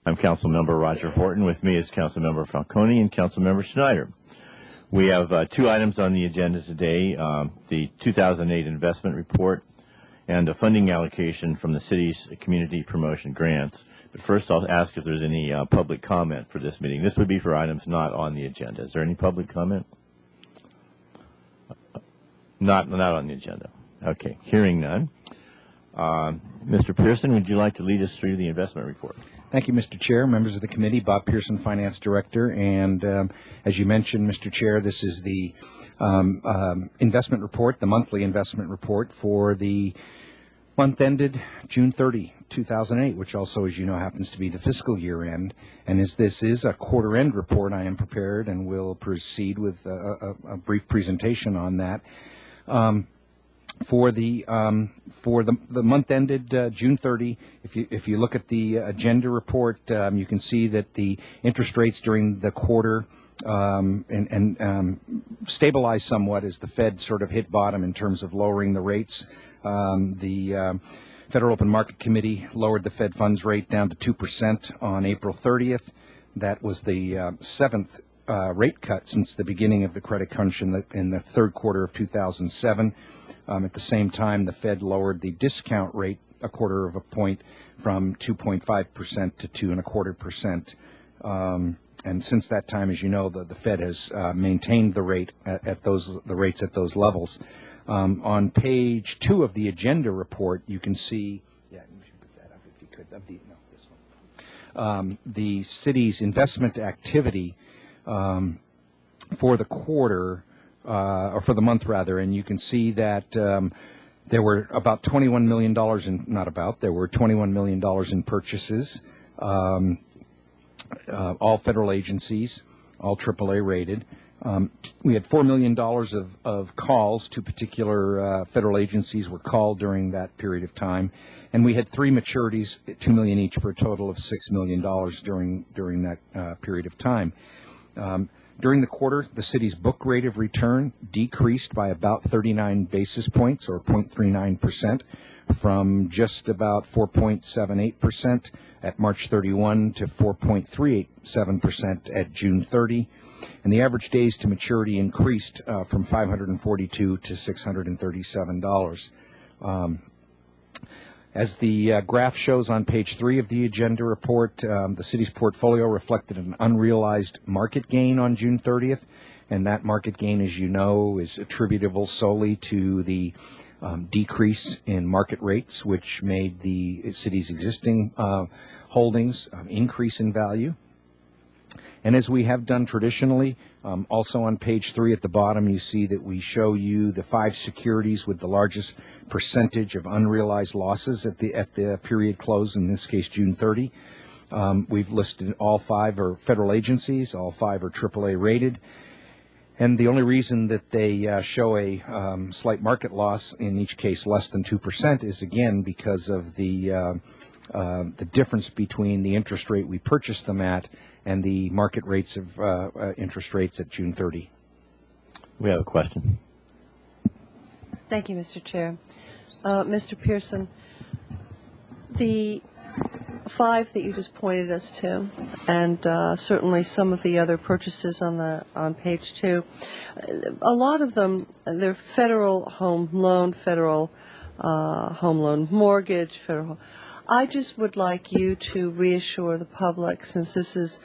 I'm Councilmember Roger Horton. With me is Councilmember Falcone and Councilmember Schneider. We have two items on the agenda today, the 2008 investment report and a funding allocation from the city's community promotion grants. But first I'll ask if there's any public comment for this meeting. This would be for items not on the agenda. Is there any public comment? Not on the agenda. Okay, hearing none. Mr. Pearson, would you like to lead us through the investment report? Thank you, Mr. Chair, members of the committee. Bob Pearson, Finance Director. And as you mentioned, Mr. Chair, this is the investment report, the monthly investment report for the month ended June 30, 2008, which also, as you know, happens to be the fiscal year end. And as this is a quarter end report, I am prepared and will proceed with a brief presentation on that. For the month ended June 30, if you look at the agenda report, you can see that the interest rates during the quarter stabilized somewhat as the Fed sort of hit bottom in terms of lowering the rates. The Federal Open Market Committee lowered the Fed funds rate down to 2% on April 30th. That was the seventh rate cut since the beginning of the credit crunch in the third quarter of 2007. At the same time, the Fed lowered the discount rate a quarter of a point from 2.5% to 2.25%. And since that time, as you know, the Fed has maintained the rate the rates at those levels. On page 2 of the agenda report, you can see, you should put that up if you could. This one. The city's investment activity for the quarter, or for the month rather, and you can see that there were about $21 million there were $21 million in purchases, all federal agencies, all AAA rated. We had $4 million of calls to particular federal agencies were called during that period of time, and we had 3 maturities, $2 million each, for a total of $6 million during that period of time. During the quarter, the city's book rate of return decreased by about 39 basis points, or 0.39%, from just about 4.78% at March 31 to 4.387% at June 30. And the average days to maturity increased from 542 to $637. As the graph shows on page 3 of the agenda report, the city's portfolio reflected an unrealized market gain on June 30th, and that market gain, as you know, is attributable solely to the decrease in market rates, which made the city's existing holdings increase in value. And as we have done traditionally, also on page 3 at the bottom, you see that we show you the 5 securities with the largest percentage of unrealized losses at the period close, in this case June 30. We've listed all 5 are federal agencies, all 5 are AAA rated. And the only reason that they show a slight market loss, in each case less than 2%, is again because of the difference between the interest rate we purchased them at and the market rates of interest rates at June 30. We have a question. Thank you, Mr. Chair. Mr. Pearson, the 5 that you just pointed us to, and certainly some of the other purchases on page 2, a lot of them, they're federal home loan, federal home loan mortgage, federal. I just would like you to reassure the public, since this is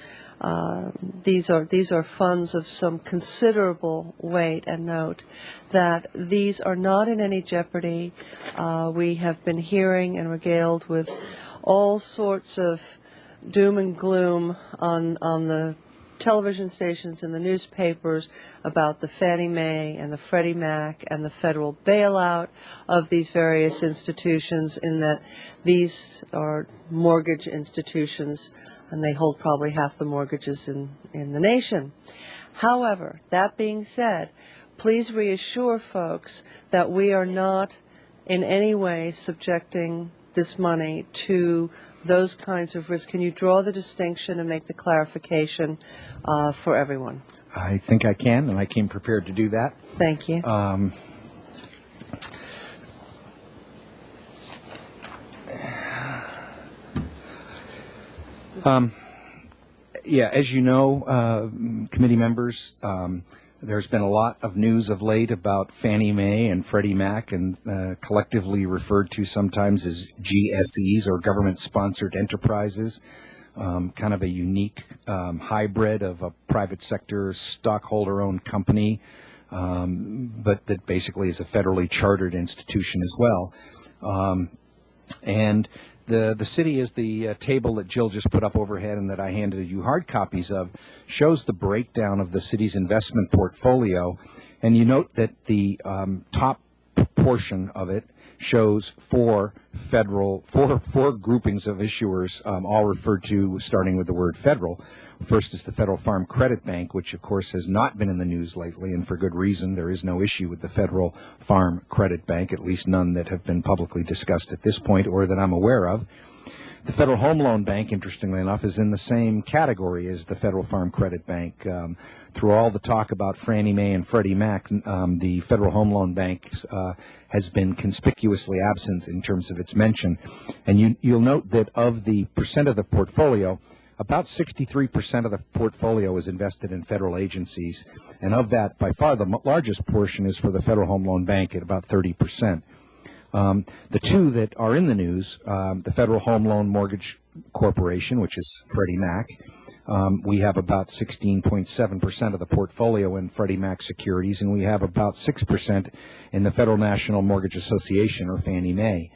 these are funds of some considerable weight and note, that these are not in any jeopardy. We have been hearing and regaled with all sorts of doom and gloom on the television stations and the newspapers about the Fannie Mae and the Freddie Mac and the federal bailout of these various institutions, in that these are mortgage institutions and they hold probably half the mortgages in the nation. However, that being said, please reassure folks that we are not in any way subjecting this money to those kinds of risks. Can you draw the distinction and make the clarification for everyone? I think I can, and I came prepared to do that. Thank you. Yeah, as you know, committee members, there's been a lot of news of late about Fannie Mae and Freddie Mac, and collectively referred to sometimes as GSEs, or government-sponsored enterprises, kind of a unique hybrid of a private sector stockholder-owned company, but that basically is a federally chartered institution as well. And the city, is the table that Jill just put up overhead and that I handed you hard copies of, shows the breakdown of the city's investment portfolio. And you note that the top portion of it shows four groupings of issuers, all referred to starting with the word federal. First is the Federal Farm Credit Bank, which of course has not been in the news lately, and for good reason. There is no issue with the Federal Farm Credit Bank, at least none that have been publicly discussed at this point or that I'm aware of. The Federal Home Loan Bank, interestingly enough, is in the same category as the Federal Farm Credit Bank. Through all the talk about Fannie Mae and Freddie Mac, the Federal Home Loan Bank has been conspicuously absent in terms of its mention. And you'll note that of the percent of the portfolio, about 63% of the portfolio is invested in federal agencies. And of that, by far, the largest portion is for the Federal Home Loan Bank at about 30%. The two that are in the news, the Federal Home Loan Mortgage Corporation, which is Freddie Mac, we have about 16.7% of the portfolio in Freddie Mac securities, and we have about 6% in the Federal National Mortgage Association, or Fannie Mae.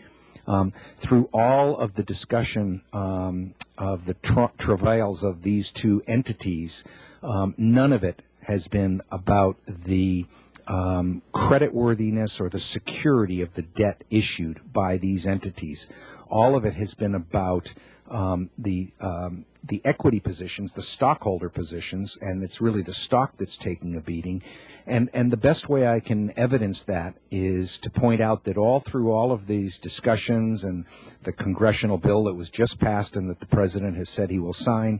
Through all of the discussion of the travails of these two entities, none of it has been about the creditworthiness or the security of the debt issued by these entities. All of it has been about the equity positions, the stockholder positions, and it's really the stock that's taking a beating. And the best way I can evidence that is to point out that all through all of these discussions and the congressional bill that was just passed and that the president has said he will sign,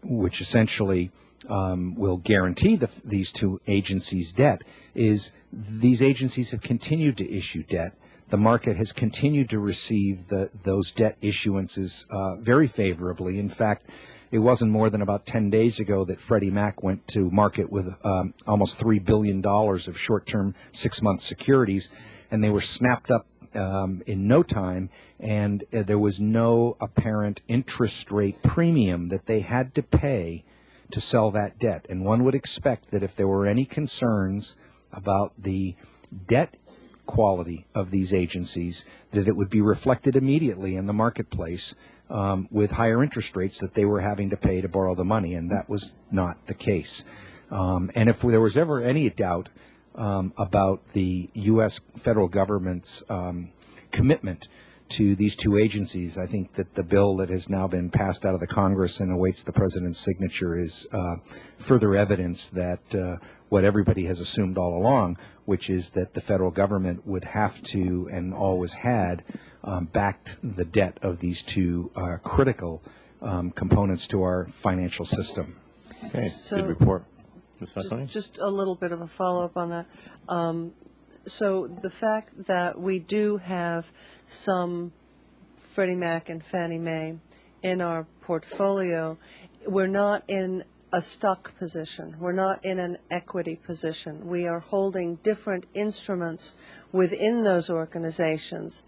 which essentially will guarantee these two agencies' debt, is these agencies have continued to issue debt. The market has continued to receive those debt issuances very favorably. In fact, it wasn't more than about 10 days ago that Freddie Mac went to market with almost $3 billion of short-term 6-month securities, and they were snapped up in no time, and there was no apparent interest rate premium that they had to pay to sell that debt. And one would expect that if there were any concerns about the debt quality of these agencies, that it would be reflected immediately in the marketplace with higher interest rates that they were having to pay to borrow the money, and that was not the case. And if there was ever any doubt about the U.S. federal government's commitment to these two agencies, I think that the bill that has now been passed out of the Congress and awaits the president's signature is further evidence that what everybody has assumed all along, which is that the federal government would have to, and always had, backed the debt of these two critical components to our financial system. Okay, So- good report. Ms. Falcone? Just a little bit of a follow-up on that. So the fact that we do have some Freddie Mac and Fannie Mae in our portfolio, we're not in a stock position. We're not in an equity position. We are holding different instruments within those organizations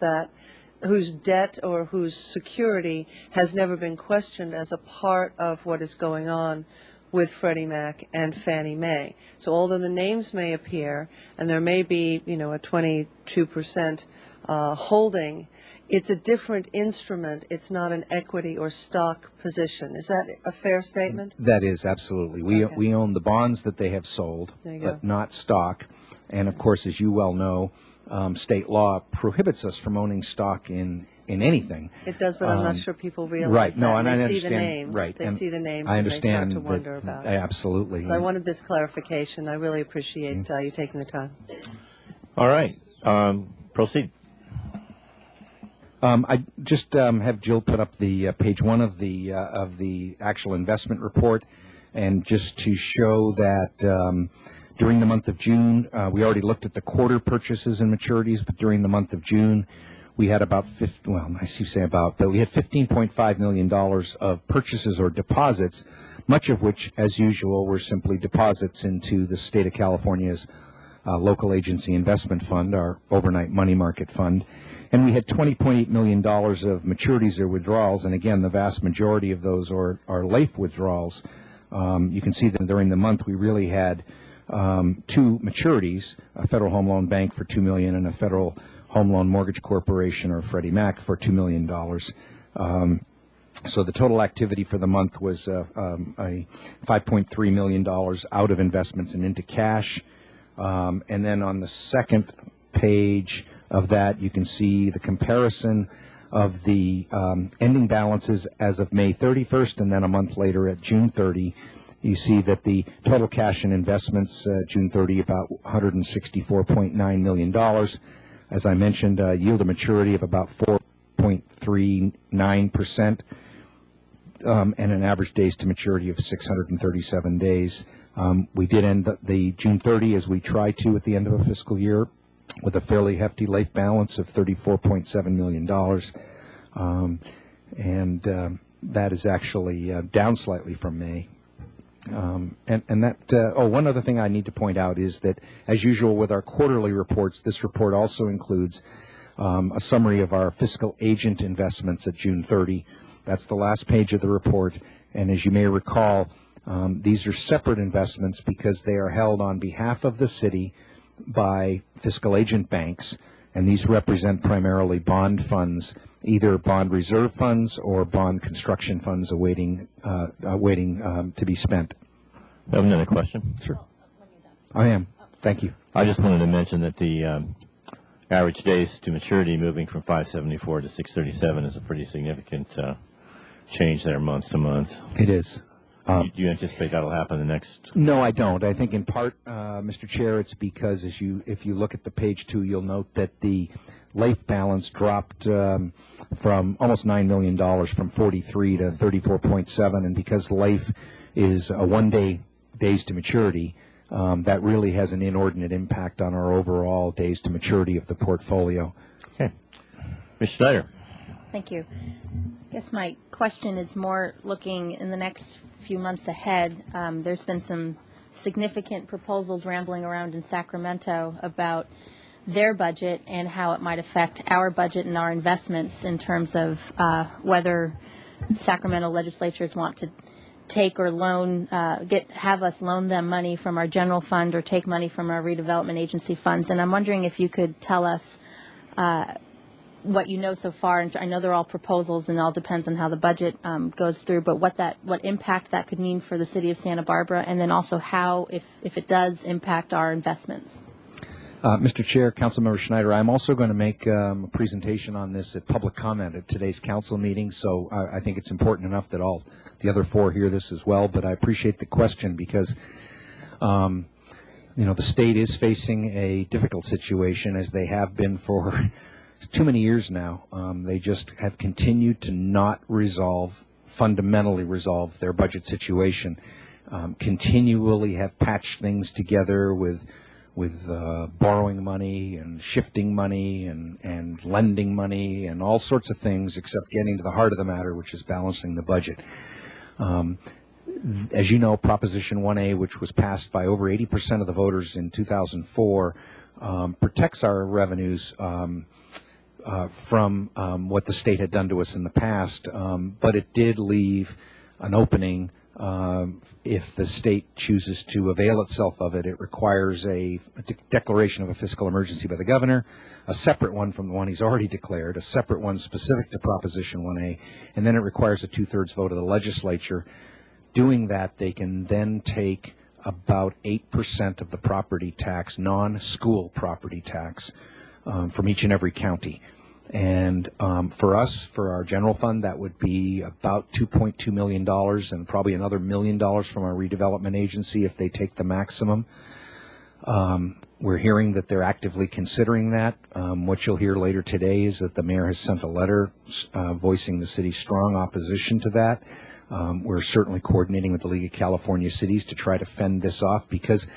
whose debt or whose security has never been questioned as a part of what is going on with Freddie Mac and Fannie Mae. So although the names may appear, and there may be, a 22% holding, it's a different instrument. It's not an equity or stock position. Is that a fair statement? That is, absolutely. Okay. We own the bonds that they have sold, There you but go. not stock. And of course, as you well know, state law prohibits us from owning stock in anything. It does, but I'm not sure people realize Right. that. No, and they I see understand. the names. Right. They and see the names I and they start understand to wonder that, about it. Absolutely. So I wanted this clarification. I really appreciate you taking the time. All right. Proceed. I just have Jill put up the page 1 of the actual investment report, and just to show that during the month of June, we already looked at the quarter purchases and maturities, but during the month of June, we had about but we had $15.5 million of purchases or deposits, much of which, as usual, were simply deposits into the state of California's local agency investment fund, our overnight money market fund. And we had $20.8 million of maturities or withdrawals, and again, the vast majority of those are LAIF withdrawals. You can see that during the month we really had two maturities, a Federal Home Loan Bank for $2 million and a Federal Home Loan Mortgage Corporation, or Freddie Mac, for $2 million. So the total activity for the month was a $5.3 million out of investments and into cash. And then on the second page of that, you can see the comparison of the ending balances as of May 31st, and then a month later at June 30. You see that the total cash and investments, June 30, about $164.9 million. As I mentioned, yield to maturity of about 4.39%, and an average days to maturity of 637 days. We did end the June 30, as we try to at the end of a fiscal year, with a fairly hefty LAIF balance of $34.7 million. That is actually down slightly from May. One other thing I need to point out is that, as usual with our quarterly reports, this report also includes a summary of our fiscal agent investments at June 30. That's the last page of the report, and as you may recall, these are separate investments because they are held on behalf of the city by fiscal agent banks, and these represent primarily bond funds, either bond reserve funds or bond construction funds awaiting to be spent. I have another question. Sure. I am. Thank you. I just wanted to mention that the average days to maturity moving from 574 to 637 is a pretty significant change there month to month. It is. Do you anticipate that'll happen the next? No, I don't. I think in part, Mr. Chair, it's because if you look at the page 2, you'll note that the LAIF balance dropped from almost $9 million from 43 to 34.7, and because LAIF is a one-day days to maturity, that really has an inordinate impact on our overall days to maturity of the portfolio. Okay. Ms. Schneider. Thank you. I guess my question is more looking in the next few months ahead. There's been some significant proposals rambling around in Sacramento about their budget and how it might affect our budget and our investments in terms of whether Sacramento legislatures want to take or loan, have us loan them money from our general fund or take money from our redevelopment agency funds. And I'm wondering if you could tell us what you know so far. And I know they're all proposals and it all depends on how the budget goes through, but what impact that could mean for the city of Santa Barbara, and then also how, if it does impact our investments. Mr. Chair, Councilmember Schneider, I'm also going to make a presentation on this at public comment at today's council meeting, so I think it's important enough that all the other four hear this as well, but I appreciate the question because the state is facing a difficult situation, as they have been for too many years now. They just have continued to not fundamentally resolve their budget situation, continually have patched things together with borrowing money and shifting money and lending money and all sorts of things, except getting to the heart of the matter, which is balancing the budget. As you know, Proposition 1A, which was passed by over 80% of the voters in 2004, protects our revenues from what the state had done to us in the past, but it did leave an opening. If the state chooses to avail itself of it, it requires a declaration of a fiscal emergency by the governor, a separate one from the one he's already declared, a separate one specific to Proposition 1A, and then it requires a 2/3 vote of the legislature. Doing that, they can then take about 8% of the property tax, non-school property tax, from each and every county. And for us, for our general fund, that would be about $2.2 million and probably another $1 million from our redevelopment agency if they take the maximum. We're hearing that they're actively considering that. What you'll hear later today is that the mayor has sent a letter voicing the city's strong opposition to that. We're certainly coordinating with the League of California Cities to try to fend this off, because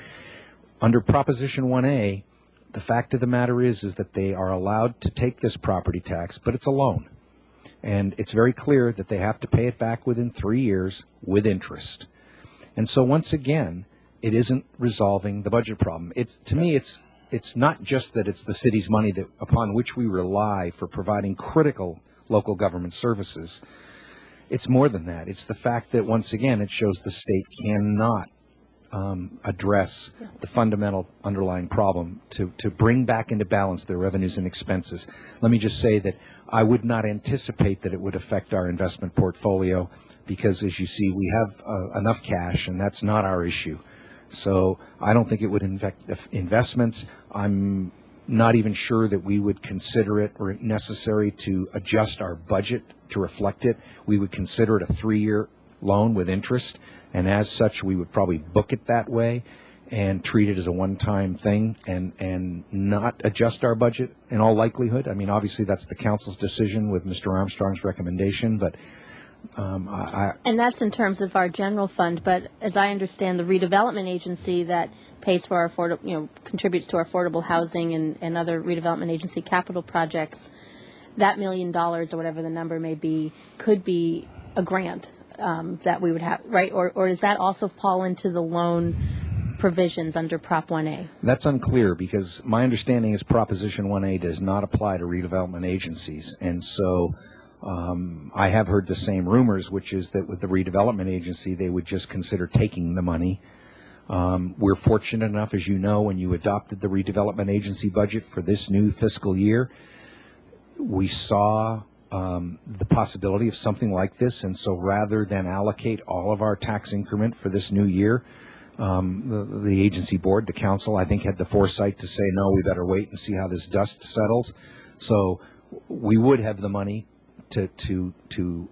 under Proposition 1A, the fact of the matter is that they are allowed to take this property tax, but it's a loan. And it's very clear that they have to pay it back within 3 years with interest. And so once again, it isn't resolving the budget problem. To me, it's not just that it's the city's money upon which we rely for providing critical local government services. It's more than that. It's the fact that, once again, it shows the state cannot address the fundamental underlying problem to bring back into balance their revenues and expenses. Let me just say that I would not anticipate that it would affect our investment portfolio because, as you see, we have enough cash, and that's not our issue. So I don't think it would affect investments. I'm not even sure that we would consider it or necessary to adjust our budget to reflect it. We would consider it a 3-year loan with interest, and as such, we would probably book it that way and treat it as a one-time thing and not adjust our budget in all likelihood. I mean, obviously, that's the council's decision with Mr. Armstrong's recommendation, but and that's in terms of our general fund, but as I understand, the redevelopment agency that pays for our contributes to our affordable housing and other redevelopment agency capital projects, that $1 million or whatever the number may be could be a grant that we would have, right? Or does that also fall into the loan provisions under Prop 1A? That's unclear because my understanding is Proposition 1A does not apply to redevelopment agencies, and so I have heard the same rumors, which is that with the redevelopment agency, they would just consider taking the money. We're fortunate enough, as you know, when you adopted the redevelopment agency budget for this new fiscal year, we saw the possibility of something like this. And so rather than allocate all of our tax increment for this new year, the agency board, the council, I think had the foresight to say, no, we better wait and see how this dust settles. So we would have the money to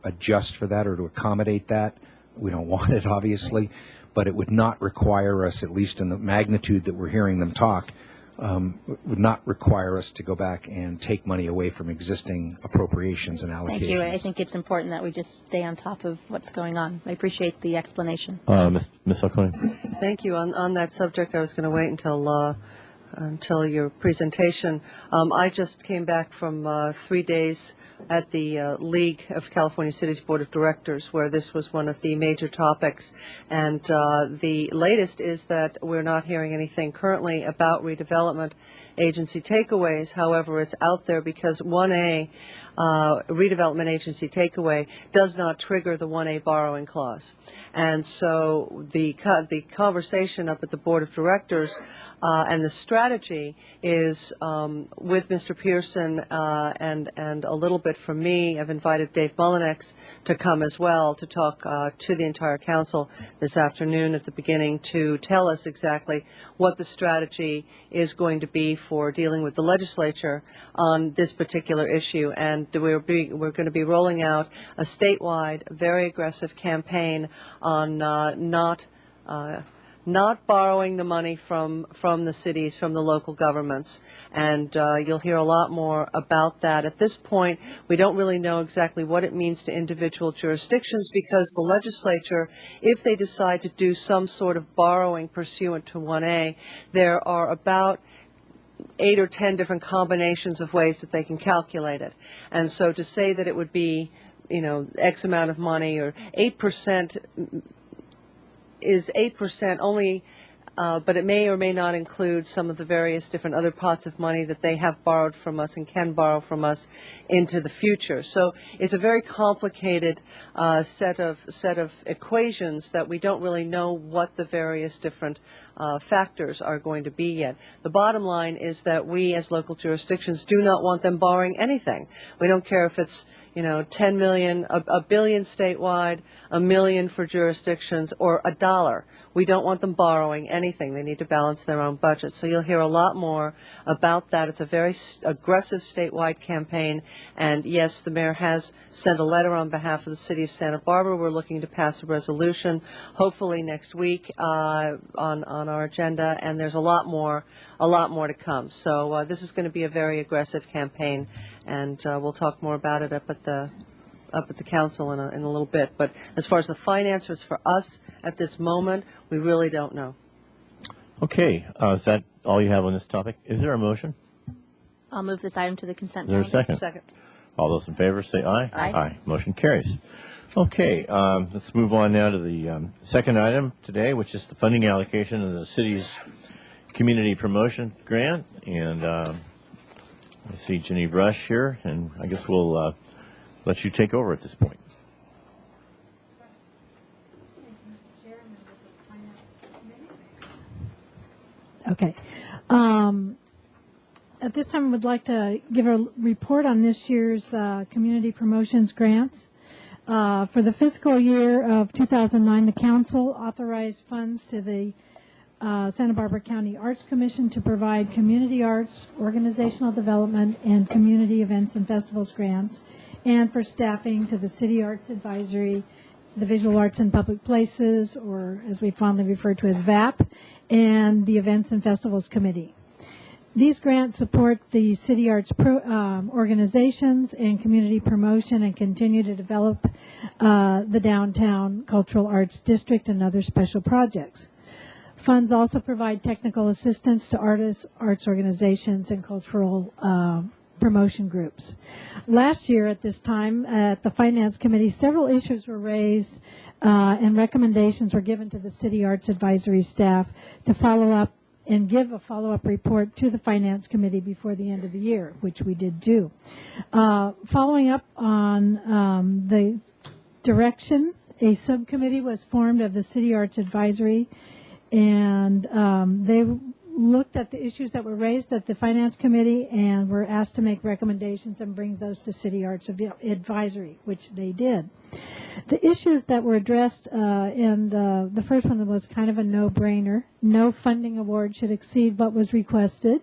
adjust for that or to accommodate that. We don't want it, obviously, but it would not require us, at least in the magnitude that we're hearing them talk, would not require us to go back and take money away from existing appropriations and allocations. Thank you. I think it's important that we just stay on top of what's going on. I appreciate the explanation. Ms. Falcone. Thank you. On that subject, I was going to wait until your presentation. I just came back from 3 days at the League of California Cities Board of Directors, where this was one of the major topics. And the latest is that we're not hearing anything currently about redevelopment agency takeaways. However, it's out there because 1A, redevelopment agency takeaway, does not trigger the 1A borrowing clause. And so the conversation up at the Board of Directors and the strategy is with Mr. Pearson and a little bit from me. I've invited Dave Mullinex to come as well to talk to the entire council this afternoon at the beginning to tell us exactly what the strategy is going to be for dealing with the legislature on this particular issue. And we're going to be rolling out a statewide, very aggressive campaign on not borrowing the money from the cities, from the local governments. And you'll hear a lot more about that. At this point, we don't really know exactly what it means to individual jurisdictions because the legislature, if they decide to do some sort of borrowing pursuant to 1A, there are about 8 or 10 different combinations of ways that they can calculate it. And so to say that it would be, X amount of money or 8%, is 8% only, but it may or may not include some of the various different other pots of money that they have borrowed from us and can borrow from us into the future. So it's a very complicated set of equations that we don't really know what the various different factors are going to be yet. The bottom line is that we as local jurisdictions do not want them borrowing anything. We don't care if it's 10 million, a billion statewide, $1 million for jurisdictions, or $1. We don't want them borrowing anything. They need to balance their own budget. So you'll hear a lot more about that. It's a very aggressive statewide campaign. And yes, the mayor has sent a letter on behalf of the city of Santa Barbara. We're looking to pass a resolution, hopefully next week, on our agenda. And there's a lot more to come. So this is going to be a very aggressive campaign. And we'll talk more about it up at the council in a little bit. But as far as the financiers for us at this moment, we really don't know. Okay, is that all you have on this topic? Is there a motion? I'll move this item to the consent Is there a calendar. second? All those in favor say aye. Aye. Aye. Motion carries. Okay, let's move on now to the second item today, which is the funding allocation of the city's community promotion grant. And I see Jenny Brush here, and I guess we'll let you take over at this point. Okay. At this time, I would like to give a report on this year's community promotions grants. For the fiscal year of 2009, the council authorized funds to the Santa Barbara County Arts Commission to provide community arts, organizational development, and community events and festivals grants, and for staffing to the City Arts Advisory, the Visual Arts in Public Places, or as we fondly refer to as VAP, and the Events and Festivals Committee. These grants support the city arts organizations and community promotion and continue to develop the downtown cultural arts district and other special projects. Funds also provide technical assistance to artists, arts organizations, and cultural promotion groups. Last year at this time at the Finance Committee, several issues were raised and recommendations were given to the City Arts Advisory staff to follow up and give a follow-up report to the Finance Committee before the end of the year, which we did do. Following up on the direction, a subcommittee was formed of the City Arts Advisory, and they looked at the issues that were raised at the Finance Committee and were asked to make recommendations and bring those to City Arts Advisory, which they did. The issues that were addressed, and the first one was kind of a no-brainer. No funding award should exceed what was requested.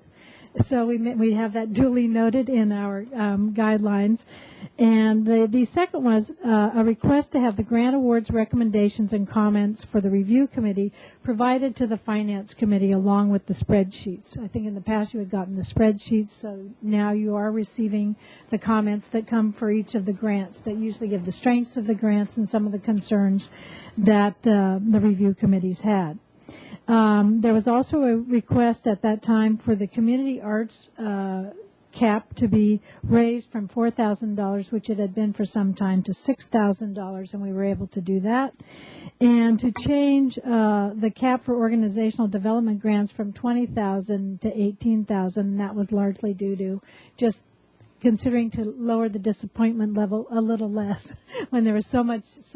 So we have that duly noted in our guidelines. And the second was a request to have the grant awards recommendations and comments for the review committee provided to the Finance Committee along with the spreadsheets. I think in the past you had gotten the spreadsheets, so now you are receiving the comments that come for each of the grants that usually give the strengths of the grants and some of the concerns that the review committees had. There was also a request at that time for the community arts cap to be raised from $4,000, which it had been for some time, to $6,000, and we were able to do that. And to change the cap for organizational development grants from $20,000 to $18,000, and that was largely due to just considering to lower the disappointment level a little less when there was so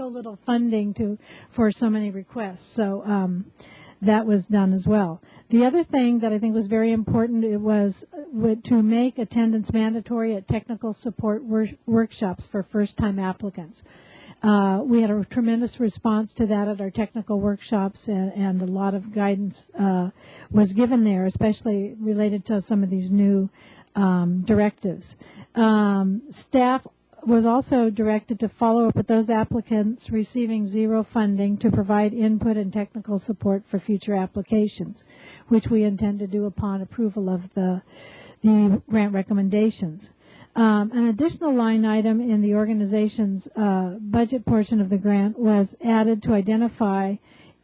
little funding for so many requests. So that was done as well. The other thing that I think was very important, it was to make attendance mandatory at technical support workshops for first-time applicants. We had a tremendous response to that at our technical workshops, and a lot of guidance was given there, especially related to some of these new directives. Staff was also directed to follow up with those applicants receiving zero funding to provide input and technical support for future applications, which we intend to do upon approval of the grant recommendations. An additional line item in the organization's budget portion of the grant was added to identify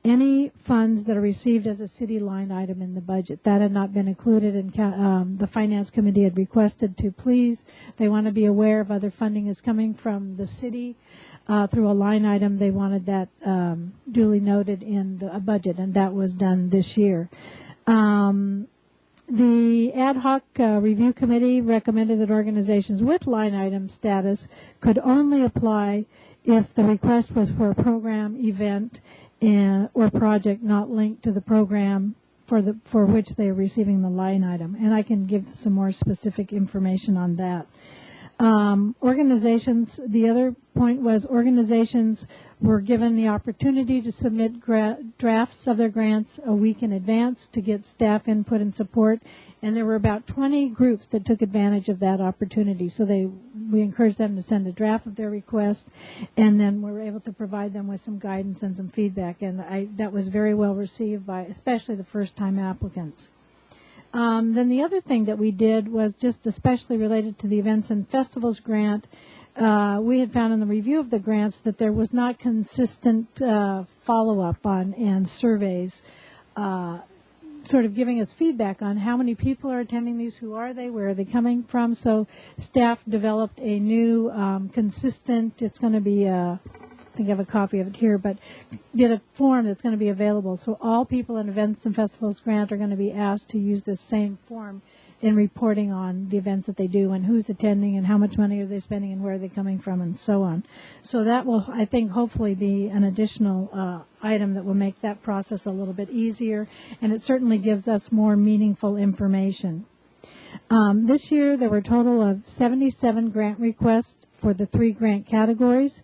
any funds that are received as a city line item in the budget. That had not been included, and the Finance Committee had requested to please. They want to be aware of other funding is coming from the city through a line item. They wanted that duly noted in the budget, and that was done this year. The ad hoc review committee recommended that organizations with line item status could only apply if the request was for a program, event, or project not linked to the program for which they are receiving the line item. And I can give some more specific information on that. Organizations, the other point was organizations were given the opportunity to submit drafts of their grants a week in advance to get staff input and support, and there were about 20 groups that took advantage of that opportunity. So we encouraged them to send a draft of their request, and then we were able to provide them with some guidance and some feedback, and that was very well received by especially the first-time applicants. Then the other thing that we did was just especially related to the Events and Festivals grant. We had found in the review of the grants that there was not consistent follow-up on and surveys sort of giving us feedback on how many people are attending these, who are they, where are they coming from. So staff developed a new consistent, it's going to be, I think I have a copy of it here, but did a form that's going to be available. So all people in Events and Festivals grant are going to be asked to use this same form in reporting on the events that they do and who's attending and how much money are they spending and where are they coming from and so on. So that will, I think, hopefully be an additional item that will make that process a little bit easier, and it certainly gives us more meaningful information. This year there were a total of 77 grant requests for the 3 grant categories.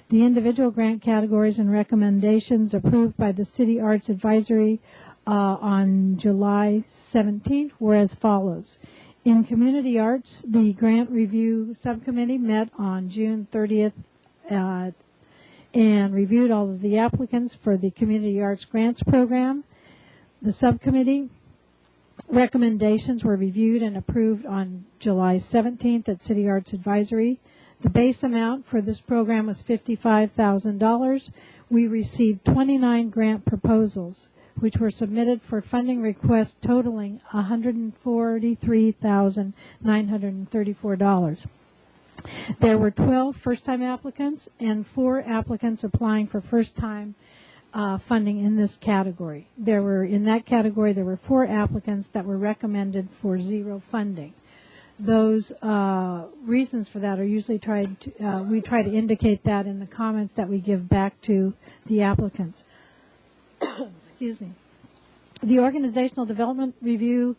The individual grant categories and recommendations approved by the City Arts Advisory on July 17th were as follows. In Community Arts, the Grant Review Subcommittee met on June 30th and reviewed all of the applicants for the Community Arts Grants Program. The subcommittee recommendations were reviewed and approved on July 17th at City Arts Advisory. The base amount for this program was $55,000. We received 29 grant proposals, which were submitted for funding requests totaling $143,934. There were 12 first-time applicants and 4 applicants applying for first-time funding in this category. In that category, there were 4 applicants that were recommended for 0 funding. Those reasons for that are usually we try to indicate that in the comments that we give back to the applicants. Excuse me. The Organizational Development Review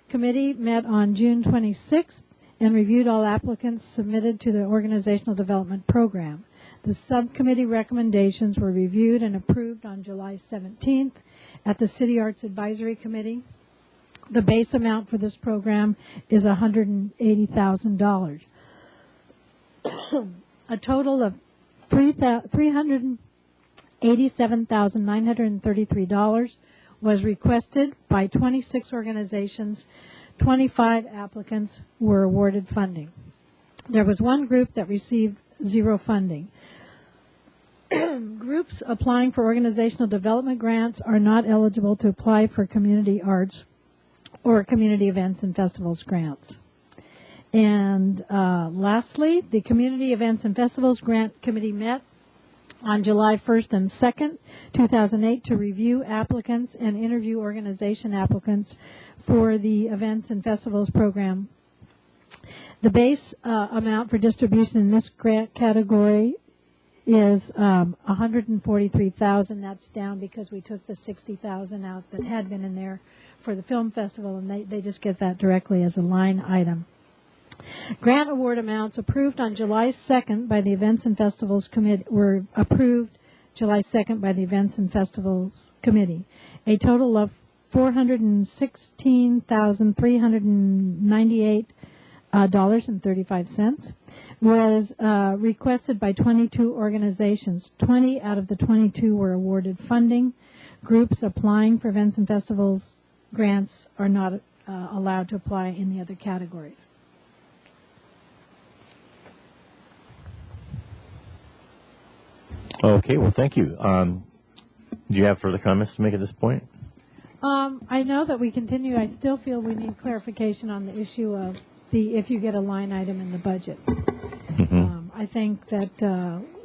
Committee met on June 26th and reviewed all applicants submitted to the Organizational Development Program. The subcommittee recommendations were reviewed and approved on July 17th at the City Arts Advisory Committee. The base amount for this program is $180,000. A total of $387,933 was requested by 26 organizations. 25 applicants were awarded funding. There was one group that received 0 funding. Groups applying for organizational development grants are not eligible to apply for community arts or community events and festivals grants. And lastly, the Community Events and Festivals Grant Committee met on July 1st and 2nd, 2008, to review applicants and interview organization applicants for the Events and Festivals program. The base amount for distribution in this grant category is $143,000. That's down because we took the $60,000 out that had been in there for the film festival, and they just get that directly as a line item. Grant award amounts approved on July 2nd by the Events and Festivals Committee were approved July 2nd by the Events and Festivals Committee. A total of $416,398.35 was requested by 22 organizations. 20 out of the 22 were awarded funding. Groups applying for Events and Festivals grants are not allowed to apply in the other categories. Okay, well, thank you. Do you have further comments to make at this point? I know that we continue. I still feel we need clarification on the issue of if you get a line item in the budget. I think that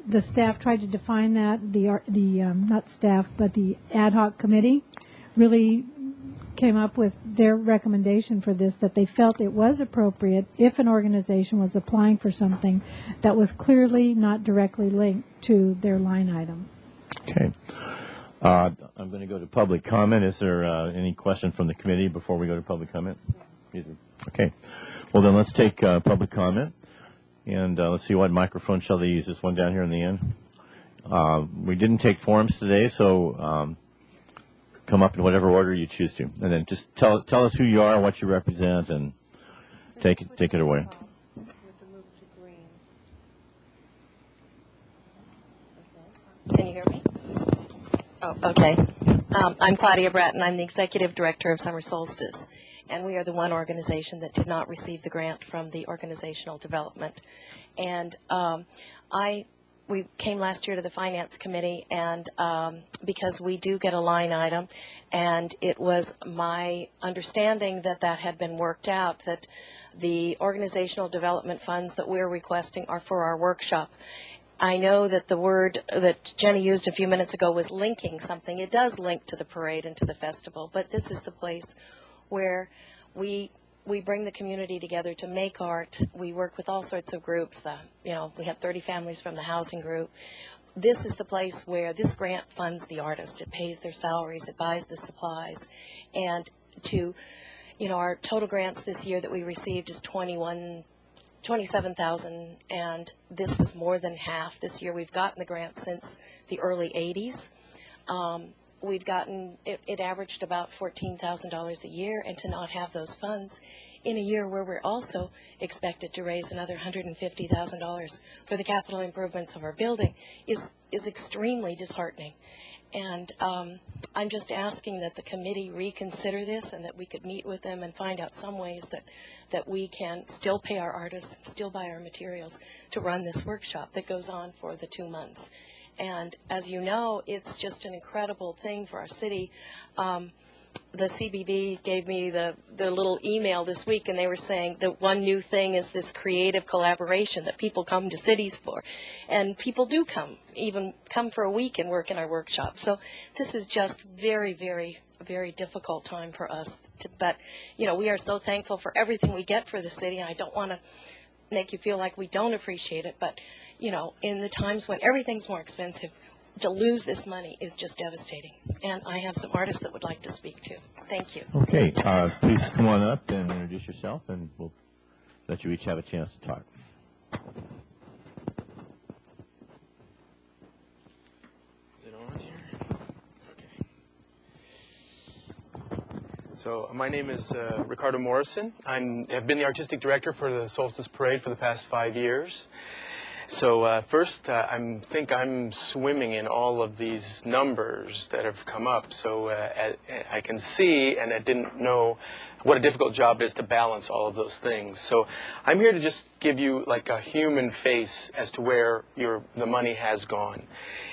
the staff tried to define that. Not staff, but the ad hoc committee really came up with their recommendation for this, that they felt it was appropriate if an organization was applying for something that was clearly not directly linked to their line item. Okay. I'm going to go to public comment. Is there any question from the committee before we go to public comment? Okay. Well, then let's take public comment. And let's see, what microphone shall they use? This one down here in the end. We didn't take forms today, so come up in whatever order you choose to. And then just tell us who you are, what you represent, and take it away. Can you hear me? Oh, okay. I'm Claudia Bratton. I'm the Executive Director of Summer Solstice, and we are the one organization that did not receive the grant from the Organizational Development. And I we came last year to the Finance Committee, and because we do get a line item, and it was my understanding that that had been worked out, that the organizational development funds that we're requesting are for our workshop. I know that the word that Jenny used a few minutes ago was linking something. It does link to the parade and to the festival, but this is the place where we bring the community together to make art. We work with all sorts of groups. We had 30 families from the housing group. This is the place where this grant funds the artists. It pays their salaries. It buys the supplies. And our total grants this year that we received is $27,000, and this was more than half. This year we've gotten the grant since the early 80s. We've gotten, it averaged about $14,000 a year, and to not have those funds in a year where we're also expected to raise another $150,000 for the capital improvements of our building is extremely disheartening. And I'm just asking that the committee reconsider this, and that we could meet with them and find out some ways that we can still pay our artists and still buy our materials to run this workshop that goes on for the 2 months. And as you know, it's just an incredible thing for our city. The CBV gave me the little email this week, and they were saying that one new thing is this creative collaboration that people come to cities for. And people do even come for a week and work in our workshop. So this is just very, very, very difficult time for us. But we are so thankful for everything we get for the city, and I don't want to make you feel like we don't appreciate it. But, in the times when everything's more expensive, to lose this money is just devastating. And I have some artists that would like to speak too. Thank you. Okay, please come on up and introduce yourself, and we'll let you each have a chance to talk. Is it on here? Okay. So my name is Ricardo Morrison. I've been the artistic director for the Solstice Parade for the past 5 years. So first, I think I'm swimming in all of these numbers that have come up. So I can see, and I didn't know what a difficult job it is to balance all of those things. So I'm here to just give you like a human face as to where the money has gone.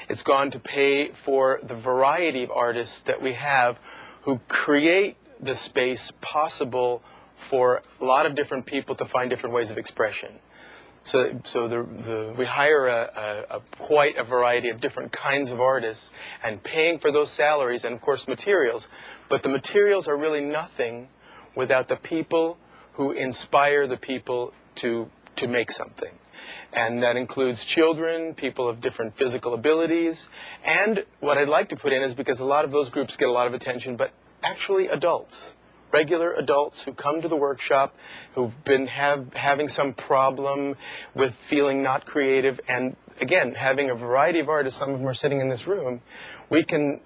It's gone to pay for the variety of artists that we have who create the space possible for a lot of different people to find different ways of expression. So we hire quite a variety of different kinds of artists, and paying for those salaries and, of course, materials. But the materials are really nothing without the people who inspire the people to make something. And that includes children, people of different physical abilities. And what I'd like to put in is, because a lot of those groups get a lot of attention, but actually adults. Regular adults who come to the workshop, who've been having some problem with feeling not creative, and again, having a variety of artists, some of them are sitting in this room, we can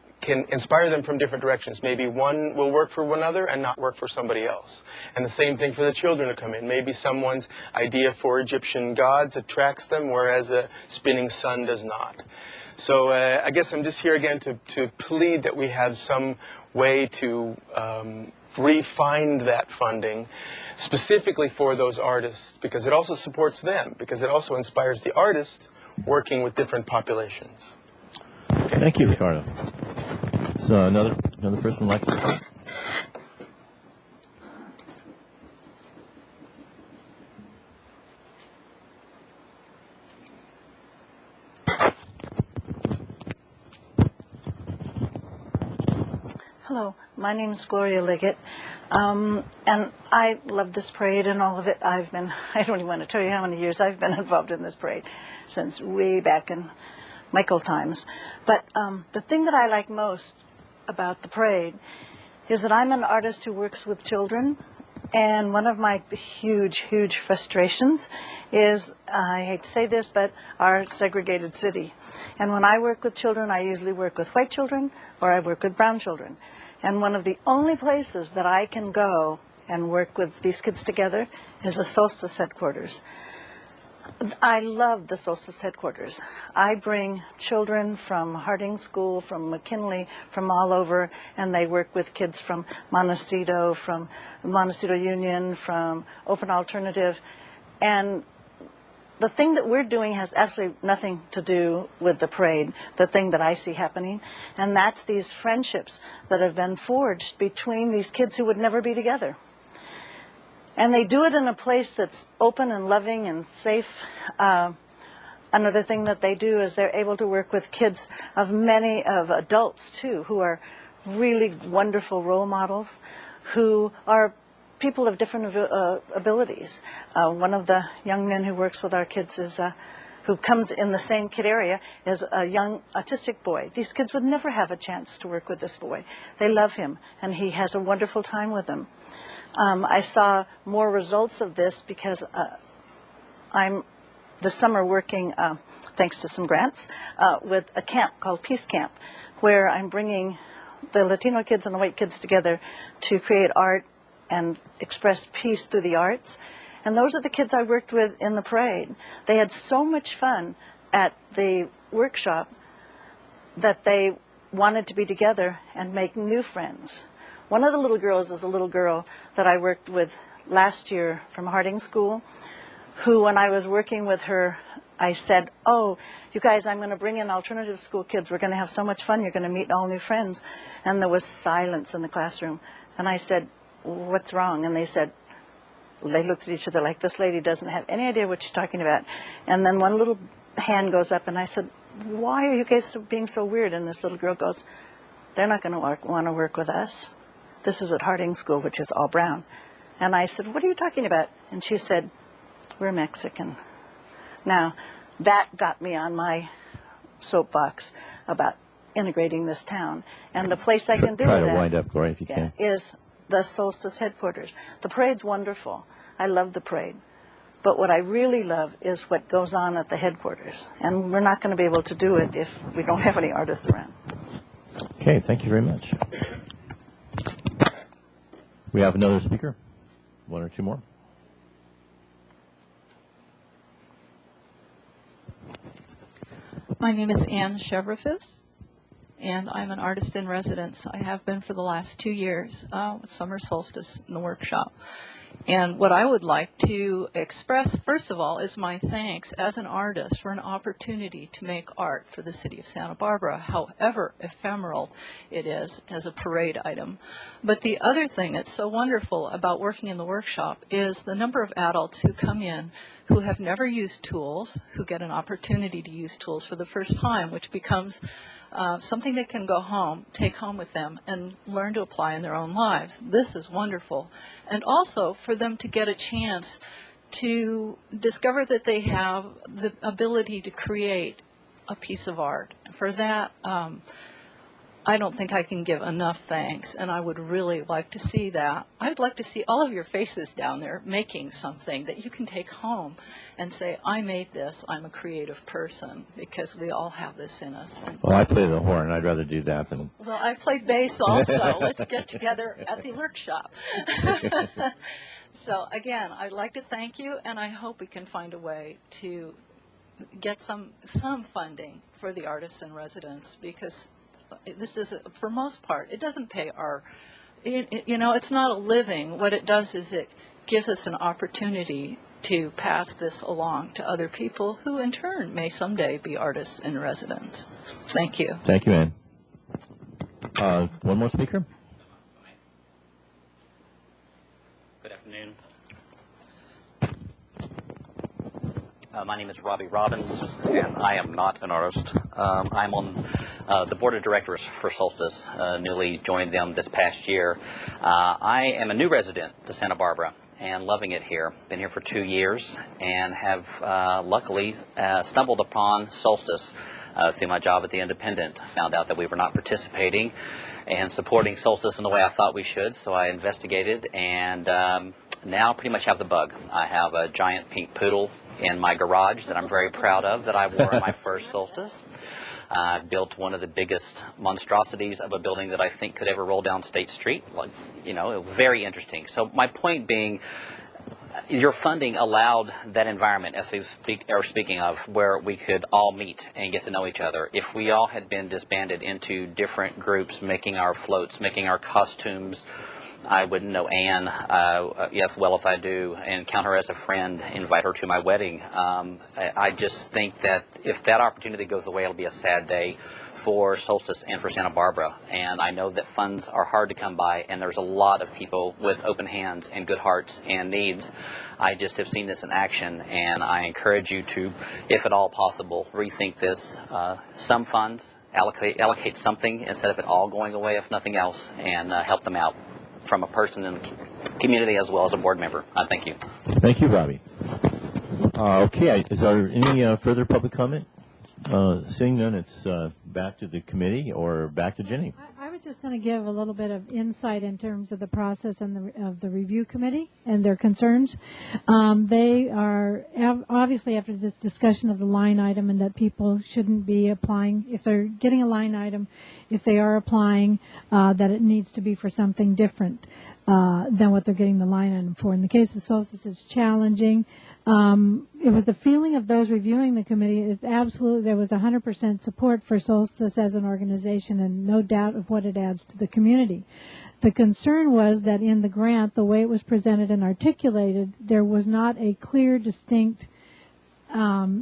inspire them from different directions. Maybe one will work for one other and not work for somebody else. And the same thing for the children to come in. Maybe someone's idea for Egyptian gods attracts them, whereas a spinning sun does not. So I guess I'm just here again to plead that we have some way to refine that funding specifically for those artists, because it also supports them, because it also inspires the artist working with different populations. Okay. Thank you, Ricardo. So another person would like to speak? Hello, my name is Gloria Liggett, and I love this parade and all of it. I don't even want to tell you how many years I've been involved in this parade, since way back in Michael times. But the thing that I like most about the parade is that I'm an artist who works with children, and one of my huge, huge frustrations is, I hate to say this, but our segregated city. And when I work with children, I usually work with white children, or I work with brown children. And one of the only places that I can go and work with these kids together is the Solstice headquarters. I love the Solstice headquarters. I bring children from Harding School, from McKinley, from all over, and they work with kids from Montecito, from Montecito Union, from Open Alternative. And the thing that we're doing has absolutely nothing to do with the parade, the thing that I see happening, and that's these friendships that have been forged between these kids who would never be together. And they do it in a place that's open and loving and safe. Another thing that they do is they're able to work with kids of many of adults, too, who are really wonderful role models, who are people of different abilities. One of the young men who works with our kids is who comes in the same kid area is a young autistic boy. These kids would never have a chance to work with this boy. They love him, and he has a wonderful time with them. I saw more results of this because I'm this summer working, thanks to some grants, with a camp called Peace Camp, where I'm bringing the Latino kids and the white kids together to create art and express peace through the arts. And those are the kids I worked with in the parade. They had so much fun at the workshop that they wanted to be together and make new friends. One of the little girls is a little girl that I worked with last year from Harding School, who, when I was working with her, I said, "Oh, you guys, I'm going to bring in alternative school kids. We're going to have so much fun. You're going to meet all new friends." And there was silence in the classroom. And I said, "What's wrong?" And they said, they looked at each other like, this lady doesn't have any idea what she's talking about. And then one little hand goes up, and I said, "Why are you guys being so weird?" And this little girl goes, "They're not going to want to work with us. This is at Harding School, which is all brown." And I said, "What are you talking about?" And she said, "We're Mexican." Now, that got me on my soapbox about integrating this town. And the place I can do Try it to at, wind up, Gloria, if you can. is the Solstice headquarters. The parade's wonderful. I love the parade. But what I really love is what goes on at the headquarters. And we're not going to be able to do it if we don't have any artists around. Okay, thank you very much. We have another speaker. One or two more. My name is Ann Chevrafis, and I'm an artist in residence. I have been for the last 2 years with Summer Solstice in the workshop. And what I would like to express, first of all, is my thanks as an artist for an opportunity to make art for the city of Santa Barbara, however ephemeral it is as a parade item. But the other thing that's so wonderful about working in the workshop is the number of adults who come in who have never used tools, who get an opportunity to use tools for the first time, which becomes something they can go home, take home with them, and learn to apply in their own lives. This is wonderful. And also for them to get a chance to discover that they have the ability to create a piece of art. For that, I don't think I can give enough thanks, and I would really like to see that. I'd like to see all of your faces down there making something that you can take home and say, "I made this, I'm a creative person," because we all have this in us. And Well, I play the horn. I'd rather do that than... well, I played bass also. Let's get together at the workshop. So again, I'd like to thank you, and I hope we can find a way to get some funding for the artists in residence, because this is, for most part, it doesn't pay our, it's not a living. What it does is it gives us an opportunity to pass this along to other people who in turn may someday be artists in residence. Thank you. Thank you, Ann. One more speaker? Good afternoon. My name is Robbie Robbins, and I am not an artist. I'm on the board of directors for Solstice, newly joined them this past year. I am a new resident to Santa Barbara and loving it here. Been here for 2 years and have luckily stumbled upon Solstice through my job at the Independent. Found out that we were not participating and supporting Solstice in the way I thought we should, so I investigated and now pretty much have the bug. I have a giant pink poodle in my garage that I'm very proud of, that I wore at my first Solstice. I built one of the biggest monstrosities of a building that I think could ever roll down State Street. Like, very interesting. So my point being, Your funding allowed that environment, as we are speaking of, where we could all meet and get to know each other. If we all had been disbanded into different groups, making our floats, making our costumes, I wouldn't know Anne as well as I do, and count her as a friend, invite her to my wedding. I just think that if that opportunity goes away, it'll be a sad day for Solstice and for Santa Barbara. And I know that funds are hard to come by, and there's a lot of people with open hands and good hearts and needs. I just have seen this in action, and I encourage you to, if at all possible, rethink this. Some funds, allocate something instead of it all going away, if nothing else, and help them out from a person in the community as well as a board member. Thank you. Thank you, Robbie. Okay, is there any further public comment? Seeing none, it's back to the committee or back to Jenny. I was just going to give a little bit of insight in terms of the process and of the review committee and their concerns. They are obviously, after this discussion of the line item and that people shouldn't be applying, if they're getting a line item, if they are applying, that it needs to be for something different than what they're getting the line item for. In the case of Solstice, it's challenging. It was the feeling of those reviewing the committee. Absolutely, there was 100% support for Solstice as an organization and no doubt of what it adds to the community. The concern was that in the grant, the way it was presented and articulated, there was not a clear, distinct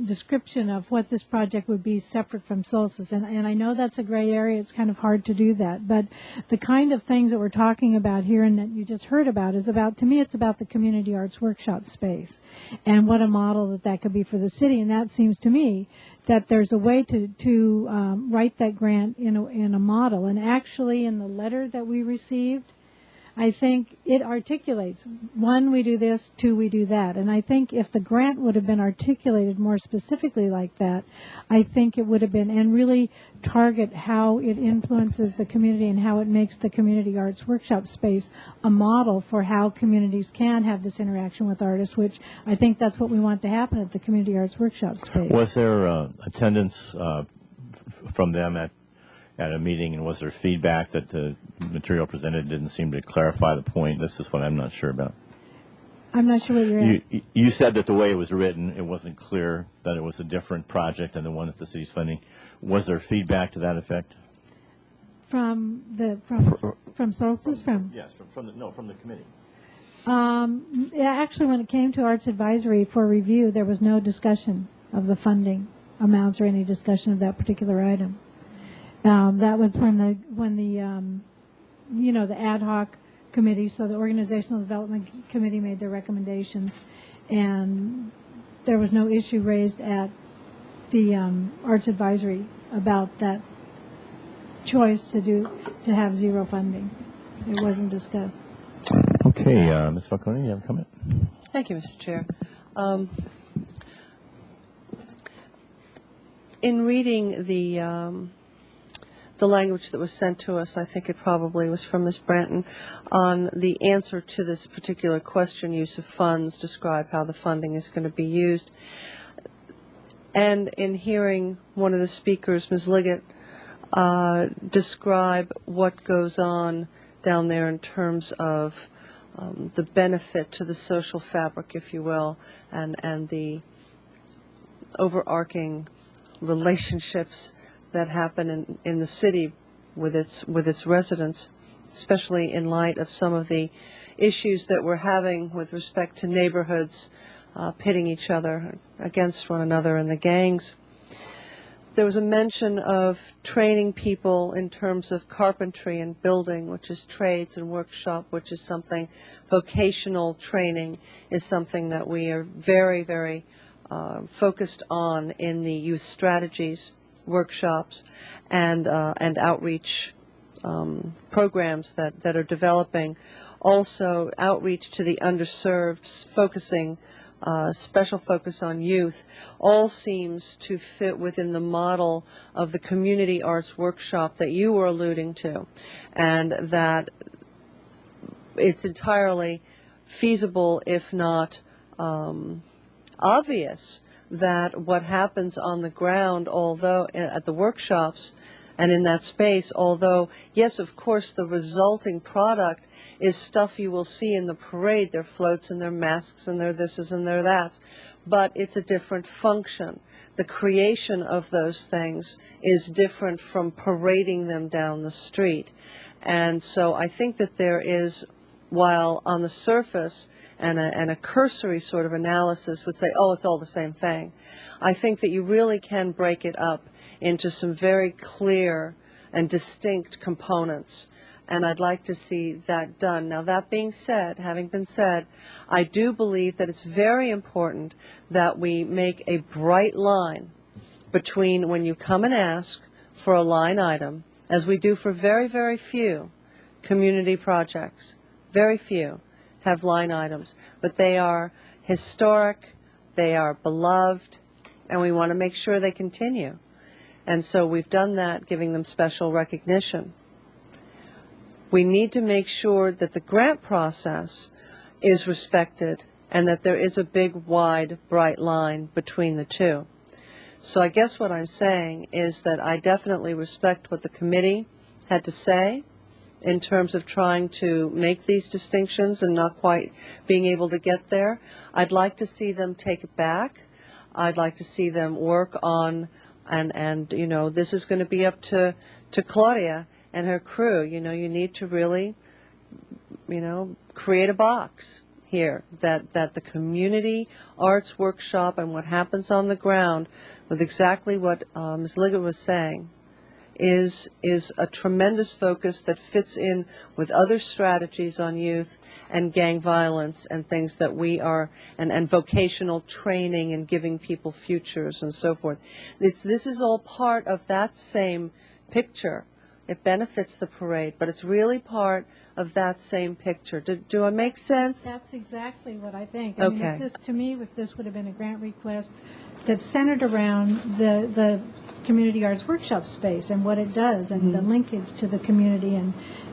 description of what this project would be separate from Solstice. And I know that's a gray area. It's kind of hard to do that. But the kind of things that we're talking about here and that you just heard about is about, to me, it's about the community arts workshop space and what a model that could be for the city. And that seems to me that there's a way to write that grant in a model. And actually, in the letter that we received, I think it articulates, 1, we do this, 2, we do that. And I think if the grant would have been articulated more specifically like that, I think it would have been, and really target how it influences the community and how it makes the community arts workshop space a model for how communities can have this interaction with artists, which I think that's what we want to happen at the community arts workshop space. Was there attendance from them at a meeting, and was there feedback that the material presented didn't seem to clarify the point? This is what I'm not sure about. I'm not sure what you're at. You said that the way it was written, it wasn't clear that it was a different project than the one that the city's funding. Was there feedback to that effect? From Solstice? Yes, from the committee. Actually, when it came to Arts Advisory for review, there was no discussion of the funding amounts or any discussion of that particular item. That was when the ad hoc committee, so the Organizational Development Committee made their recommendations, and there was no issue raised at the Arts Advisory about that choice to have zero funding. It wasn't discussed. Okay, Ms. Falcone, you have a comment? Thank you, Mr. Chair. In reading the language that was sent to us, I think it probably was from Ms. Branton, on the answer to this particular question, use of funds, describe how the funding is going to be used. And in hearing one of the speakers, Ms. Liggett, describe what goes on down there in terms of the benefit to the social fabric, if you will, and the overarching relationships that happen in the city with its residents, especially in light of some of the issues that we're having with respect to neighborhoods pitting each other against one another and the gangs. There was a mention of training people in terms of carpentry and building, which is trades, and workshop, which is something, vocational training is something that we are very, very focused on in the youth strategies workshops and outreach programs that are developing. Also, outreach to the underserved, focusing special focus on youth, all seems to fit within the model of the community arts workshop that you were alluding to, and that it's entirely feasible, if not obvious, that what happens on the ground, although at the workshops, And in that space, although, yes, of course, the resulting product is stuff you will see in the parade, their floats and their masks and their thises and their that's, but it's a different function. The creation of those things is different from parading them down the street. And so I think that there is, while on the surface and a cursory sort of analysis would say, oh, it's all the same thing, I think that you really can break it up into some very clear and distinct components. And I'd like to see that done. Now, that being said, having been said, I do believe that it's very important that we make a bright line between when you come and ask for a line item, as we do for very, very few community projects. Very few have line items, but they are historic, they are beloved, and we want to make sure they continue. And so we've done that, giving them special recognition. We need to make sure that the grant process is respected and that there is a big, wide, bright line between the two. So I guess what I'm saying is that I definitely respect what the committee had to say in terms of trying to make these distinctions and not quite being able to get there. I'd like to see them take it back. I'd like to see them work on, and you know, this is going to be up to Claudia and her crew. You know, you need to really, you know, create a box here that the community arts workshop and what happens on the ground with exactly what Ms. Liggett was saying is a tremendous focus that fits in with other strategies on youth and gang violence and things that we are, and vocational training and giving people futures and so forth. This is all part of that same picture. It benefits the parade, but it's really part of that same picture. Do I make sense? That's exactly what I think. Okay. I mean, if this would have been a grant request that's centered around the community arts workshop space and what it does and the linkage to the community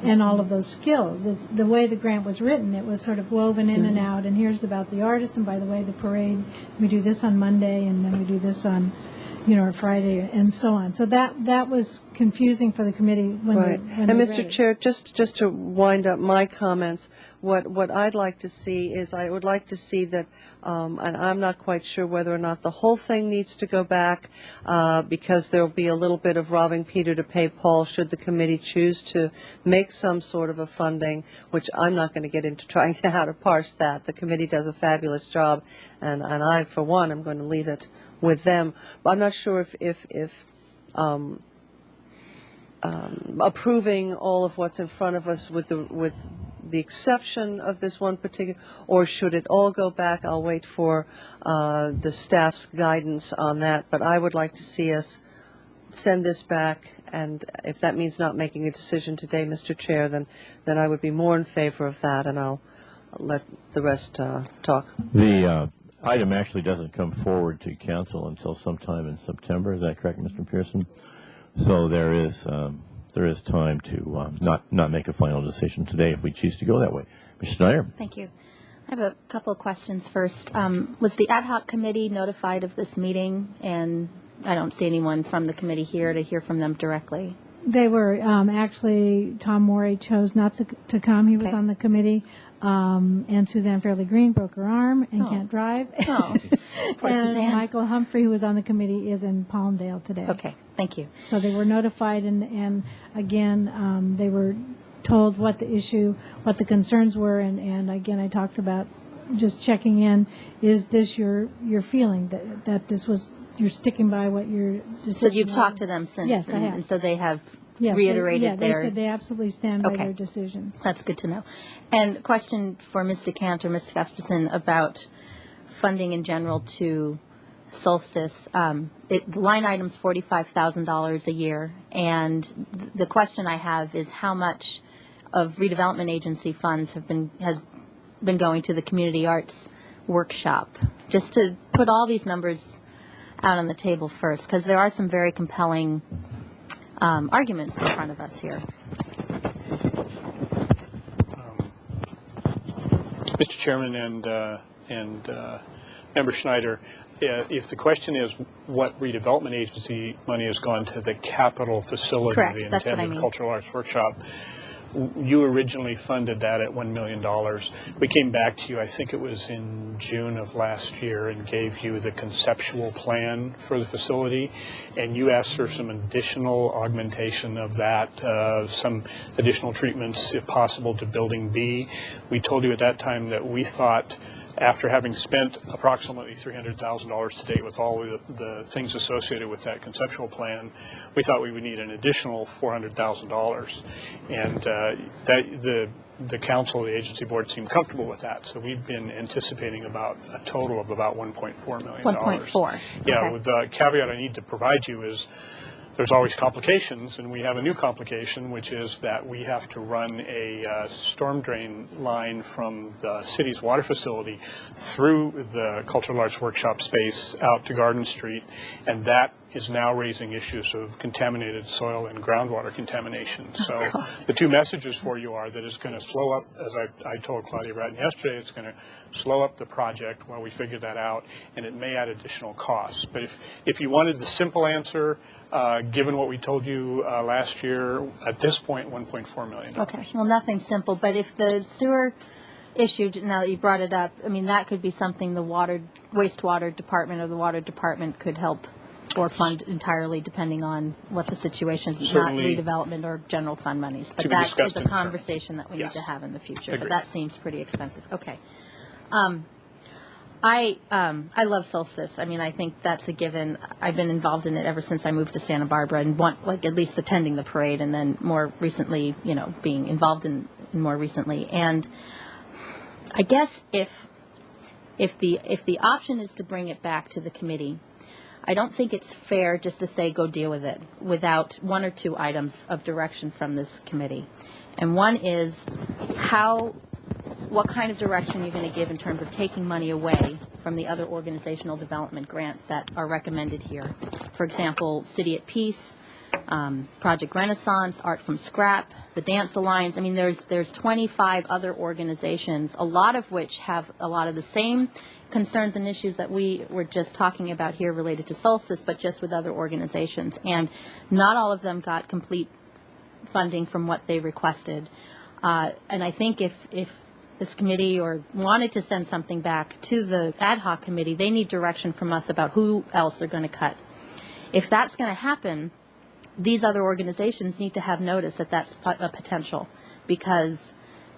and all of those skills. It's the way the grant was written. It was sort of woven in and out, and here's about the artists, and by the way, the parade, we do this on Monday, and then we do this on, you know, or Friday, and so on. So that was confusing for the committee when Right. when And they Mr. read it. Chair, just to wind up my comments, what I'd like to see is I would like to see that, and I'm not quite sure whether or not the whole thing needs to go back, because there'll be a little bit of robbing Peter to pay Paul should the committee choose to make some sort of a funding, which I'm not going to get into trying to how to parse that. The committee does a fabulous job, and I, for one, am going to leave it with them. But I'm not sure if approving all of what's in front of us with the exception of this one particular, or should it all go back? I'll wait for the staff's guidance on that. But I would like to see us send this back, and if that means not making a decision today, Mr. Chair, then I would be more in favor of that, and I'll let the rest talk. The item actually doesn't come forward to council until sometime in September. Is that correct, Mr. Pearson? So there is time to not make a final decision today if we choose to go that way. Ms. Schneider? Thank you. I have a couple of questions first. Was the ad hoc committee notified of this meeting? And I don't see anyone from the committee here to hear from them directly. They were, actually, Tom Morey chose not to come. He was Okay. on the committee. And Suzanne Fairley Green broke her arm and Oh. can't drive. Oh, poor And Suzanne. Michael Humphrey, who was on the committee, is in Palmdale today. Okay, thank you. So they were notified, and again, they were told what the concerns were, and again, I talked about just checking in. Is this your feeling that this was, you're sticking by what your decision? So you've was? talked to them since? Yes, I have. And so they have Yes, reiterated they their... said they absolutely stand by Okay. their decisions. That's good to know. And a question for Ms. DeCant or Ms. Gustafson about funding in general to Solstice. The line item's $45,000 a year, and the question I have is how much of redevelopment agency funds has been going to the community arts workshop? Just to put all these numbers out on the table first, because there are some very compelling arguments in front of us here. Mr. Chairman and Member Schneider, if the question is what redevelopment agency money has gone to the capital facility, Correct. the That's what I intended mean. cultural arts workshop, you originally funded that at $1 million. We came back to you, I think it was in June of last year, and gave you the conceptual plan for the facility, and you asked for some additional augmentation of that, some additional treatments, if possible, to Building B. We told you at that time that we thought, after having spent approximately $300,000 to date with all of the things associated with that conceptual plan, we thought we would need an additional $400,000. And the council, the agency board, seemed comfortable with that. So we've been anticipating about a total of about $1.4 million. 1.4. Yeah, Okay. with the caveat I need to provide you is there's always complications, and we have a new complication, which is that we have to run a storm drain line from the city's water facility through the Cultural Arts Workshop space out to Garden Street, and that is now raising issues of contaminated soil and groundwater contamination. So the two messages for you are that it's going to slow up, as I told Claudia Bratton yesterday, it's going to slow up the project while we figure that out, and it may add additional costs. But if you wanted the simple answer, given what we told you last year, at this point, $1.4 million. Okay. Well, nothing simple, but if the sewer issue, now that you brought it up, I mean, that could be something the wastewater department or the water department could help or fund entirely, depending on what the situation is, not Certainly redevelopment or general fund monies. But to be that discussed is a in turn. conversation that we Yes. need to have in the future. Agreed. But that seems pretty expensive. Okay. I love Solstice. I mean, I think that's a given. I've been involved in it ever since I moved to Santa Barbara, and at least attending the parade, and then more recently, being involved in more recently. And I guess if the option is to bring it back to the committee, I don't think it's fair just to say go deal with it without one or two items of direction from this committee. And one is what kind of direction you're going to give in terms of taking money away from the other organizational development grants that are recommended here. For example, City at Peace, Project Renaissance, Art from Scrap, the Dance Alliance. I mean, there's 25 other organizations, a lot of which have a lot of the same concerns and issues that we were just talking about here related to Solstice, but just with other organizations. And not all of them got complete funding from what they requested. And I think if this committee or wanted to send something back to the ad hoc committee, they need direction from us about who else they're going to cut. If that's going to happen, these other organizations need to have notice that that's a potential, because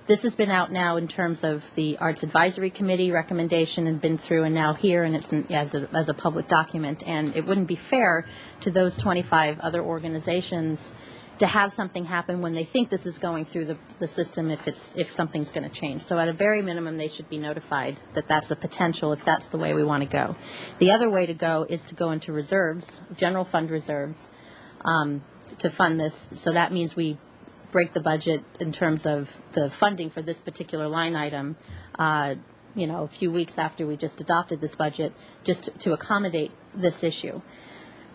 this has been out now in terms of the Arts Advisory Committee recommendation and been through and now here, and it's as a public document. And it wouldn't be fair to those 25 other organizations to have something happen when they think this is going through the system if something's going to change. So at a very minimum, they should be notified that that's a potential if that's the way we want to go. The other way to go is to go into reserves, general fund reserves, to fund this. So that means we break the budget in terms of the funding for this particular line item, a few weeks after we just adopted this budget, just to accommodate this issue.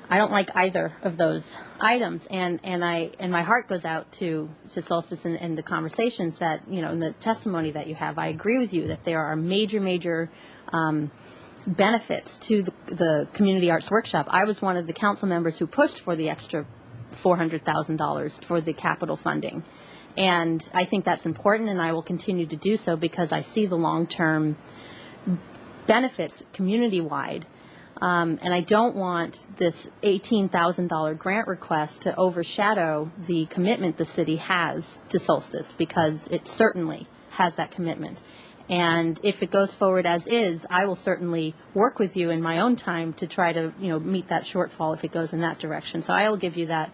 I don't like either of those items, and my heart goes out to Solstice and the conversations that, and the testimony that you have. I agree with you that there are major benefits to the Community Arts Workshop. I was one of the council members who pushed for the extra $400,000 for the capital funding. And I think that's important, and I will continue to do so because I see the long-term benefits community-wide. And I don't want this $18,000 grant request to overshadow the commitment the city has to Solstice, because it certainly has that commitment. And if it goes forward as is, I will certainly work with you in my own time to try to, meet that shortfall if it goes in that direction. So I will give you that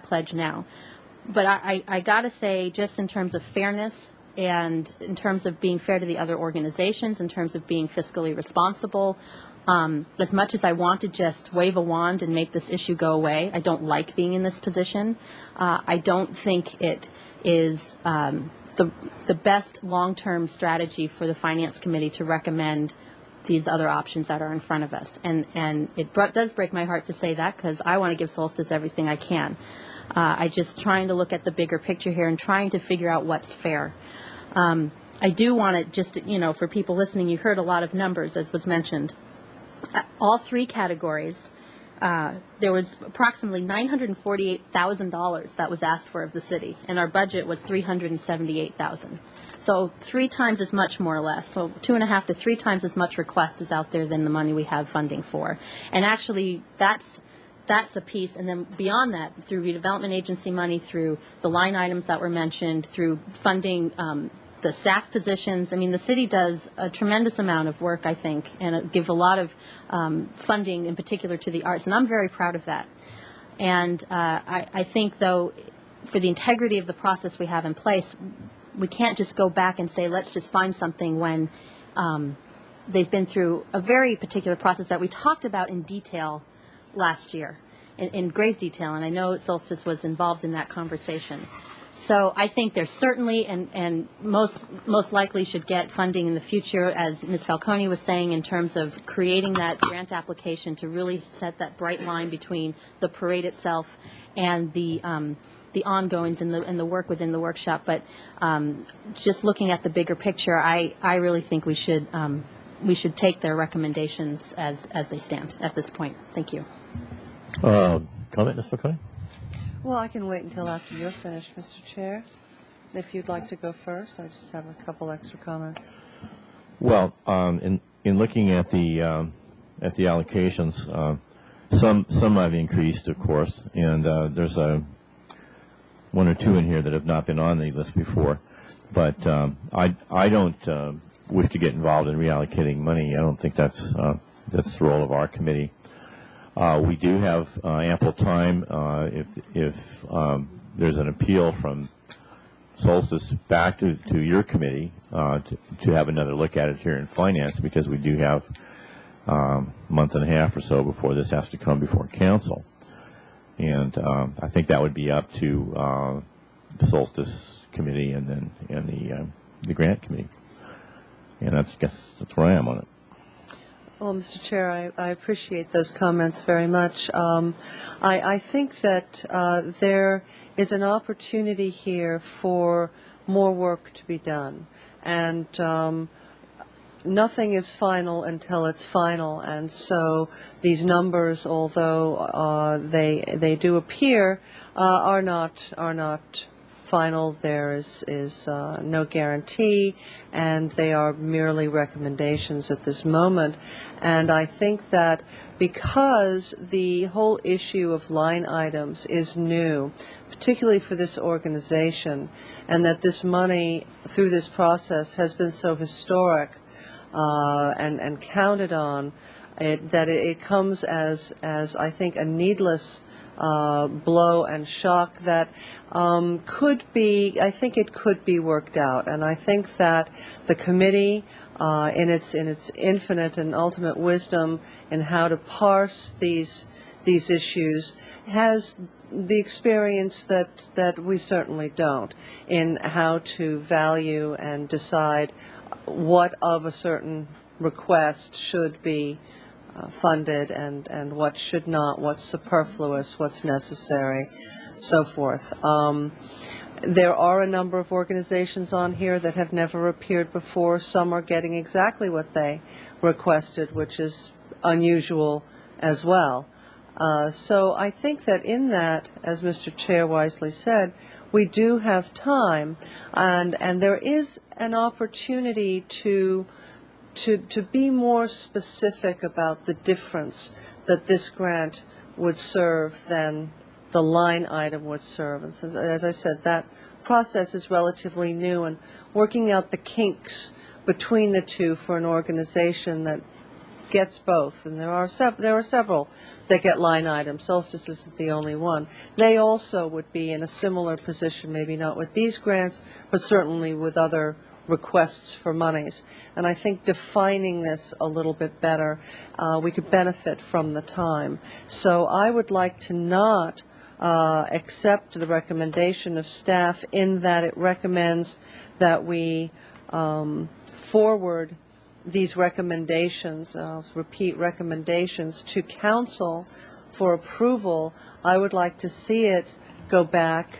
pledge now. But I got to say, just in terms of fairness and in terms of being fair to the other organizations, in terms of being fiscally responsible, as much as I want to just wave a wand and make this issue go away, I don't like being in this position. I don't think it is the best long-term strategy for the Finance Committee to recommend these other options that are in front of us. And it does break my heart to say that, because I want to give Solstice everything I can. I just trying to look at the bigger picture here and trying to figure out what's fair. I do want to just, for people listening, you heard a lot of numbers, as was mentioned. all three categories, there was approximately $948,000 that was asked for of the city, and our budget was $378,000. So 3 times as much, more or less. So 2.5 to 3 times as much request is out there than the money we have funding for. And actually, that's a piece. And then beyond that, through redevelopment agency money, through the line items that were mentioned, through funding the staff positions. I mean, the city does a tremendous amount of work, I think, and give a lot of funding, in particular, to the arts. And I'm very proud of that. And I think, though, for the integrity of the process we have in place, we can't just go back and say, let's just find something when they've been through a very particular process that we talked about in detail last year, in great detail. And I know Solstice was involved in that conversation. So I think there's certainly, and most likely should get funding in the future, as Ms. Falcone was saying, in terms of creating that grant application to really set that bright line between the parade itself and the ongoings and the work within the workshop. But just looking at the bigger picture, I really think we should take their recommendations as they stand at this point. Thank you. Comment, Ms. Falcone? Well, I can wait until after you're finished, Mr. Chair. If you'd like to go first, I just have a couple extra comments. Well, in looking at the allocations, some I've increased, of course, and there's 1 or 2 in here that have not been on the list before. But I don't wish to get involved in reallocating money. I don't think that's the role of our committee. We do have ample time if there's an appeal from Solstice back to your committee to have another look at it here in finance, because we do have a month and a half or so before this has to come before council. And I think that would be up to the Solstice committee and the grant committee. And I guess that's where I am on it. Well, Mr. Chair, I appreciate those comments very much. I think that there is an opportunity here for more work to be done. And nothing is final until it's final. And so these numbers, although they do appear, are not final. There is no guarantee, and they are merely recommendations at this moment. And I think that because the whole issue of line items is new, particularly for this organization, and that this money through this process has been so historic and counted on, that it comes as I think a needless blow and shock that could be, I think it could be worked out. And I think that the committee, in its infinite and ultimate wisdom in how to parse these issues, has the experience that we certainly don't in how to value and decide what of a certain request should be funded and what should not, what's superfluous, what's necessary, so forth. There are a number of organizations on here that have never appeared before. Some are getting exactly what they requested, which is unusual as well. So I think that in that, as Mr. Chair wisely said, we do have time, and there is an opportunity to be more specific about the difference that this grant would serve than the line item would serve. And so, as I said, that process is relatively new, and working out the kinks between the two for an organization that gets both, and there are several that get line items. Solstice isn't the only one. They also would be in a similar position, maybe not with these grants, but certainly with other requests for monies. And I think defining this a little bit better, we could benefit from the time. So I would like to not accept the recommendation of staff in that it recommends that we forward these recommendations, repeat recommendations, to council for approval. I would like to see it go back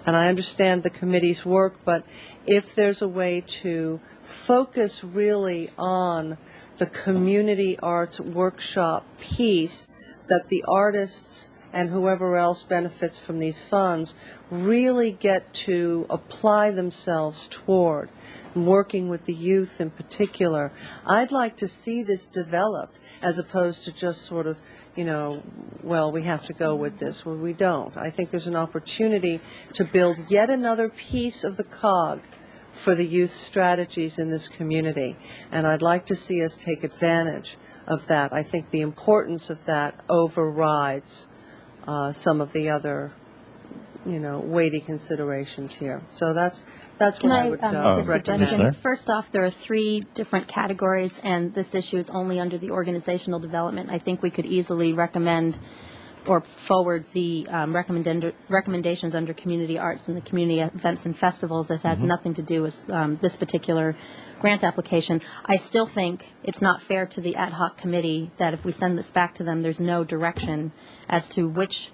And I understand the committee's work, but if there's a way to focus really on the community arts workshop piece that the artists and whoever else benefits from these funds really get to apply themselves toward, working with the youth in particular. I'd like to see this developed as opposed to just sort of, well, we have to go with this. Well, we don't. I think there's an opportunity to build yet another piece of the cog for the youth strategies in this community, and I'd like to see us take advantage of that. I think the importance of that overrides some of the other, weighty considerations here. So that's what I would recommend. First off, there are 3 different categories, and this issue is only under the organizational development. I think we could easily recommend or forward the recommendations under community arts and the community events and festivals. This has nothing to do with this particular grant application. I still think it's not fair to the ad hoc committee that if we send this back to them, there's no direction as to which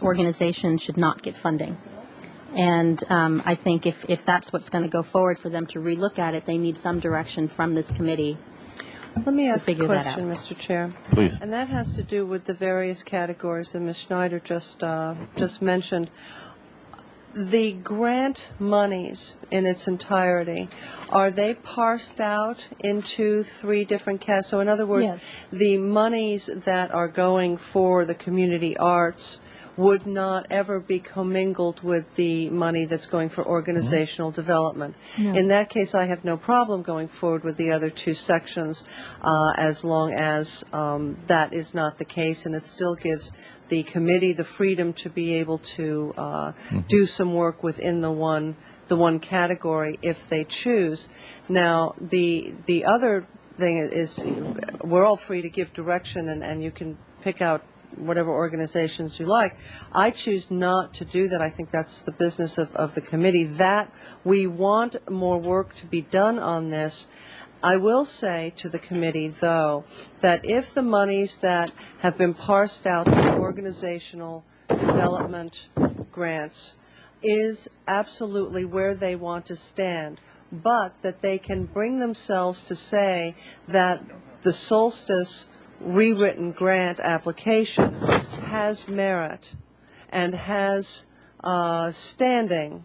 organization should not get funding. And I think if that's what's going to go forward for them to relook at it, they need some direction from this committee. Let me ask a question, Mr. Chair. Please. And that has to do with the various categories that Ms. Schneider just mentioned. The grant monies in its entirety, are they parsed out into 3 different categories? So in other words, Yes. the monies that are going for the community arts would not ever be commingled with the money that's going for organizational development. No. In that case, I have no problem going forward with the other 2 sections as long as that is not the case, and it still gives the committee the freedom to be able to do some work within the one category if they choose. Now, the other thing is we're all free to give direction, and you can pick out whatever organizations you like. I choose not to do that. I think that's the business of the committee. That we want more work to be done on this. I will say to the committee, though, that if the monies that have been parsed out for organizational development grants is absolutely where they want to stand, but that they can bring themselves to say that the Solstice rewritten grant application has merit and has standing,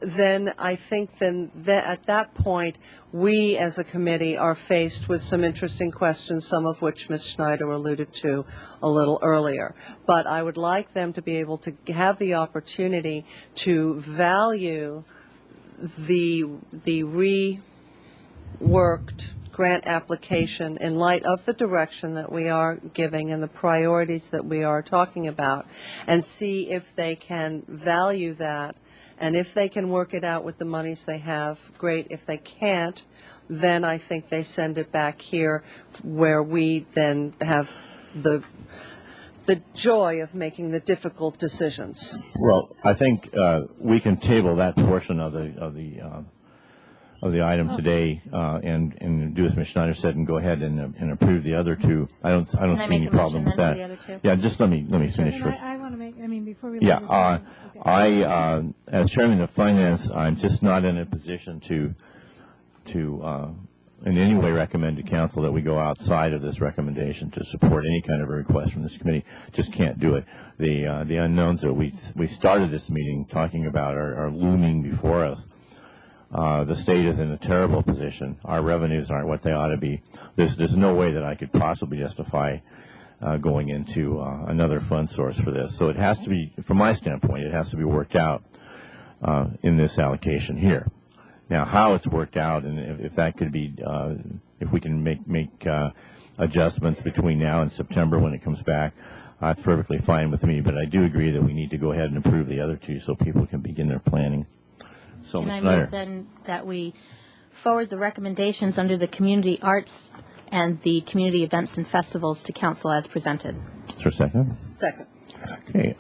then I think at that point we as a committee are faced with some interesting questions, some of which Ms. Schneider alluded to a little earlier. But I would like them to be able to have the opportunity to value the reworked grant application in light of the direction that we are giving and the priorities that we are talking about, and see if they can value that. And if they can work it out with the monies they have, great. If they can't, then I think they send it back here where we then have the joy of making the difficult decisions. Well, I think we can table that portion of the item today and do as Ms. Schneider said and go ahead and approve the other 2. I don't see any problem with that. Yeah, just let me finish first. I want to make, before we Yeah, leave this meeting- I as chairman of finance, I'm just not in a position to in any way recommend to council that we go outside of this recommendation to support any kind of a request from this committee. Just can't do it. The unknowns that we started this meeting talking about are looming before us. The state is in a terrible position. Our revenues aren't what they ought to be. There's no way that I could possibly justify going into another fund source for this. So it has to be, from my standpoint, it has to be worked out in this allocation here. Now, how it's worked out, and if that could be, if we can make adjustments between now and September when it comes back, that's perfectly fine with me. But I do agree that we need to go ahead and approve the other 2 so people can begin their planning. So, Can Ms. I Schneider. move then that we forward the recommendations under the community arts and the community events and festivals to council as presented? Is there a second? Second. Okay.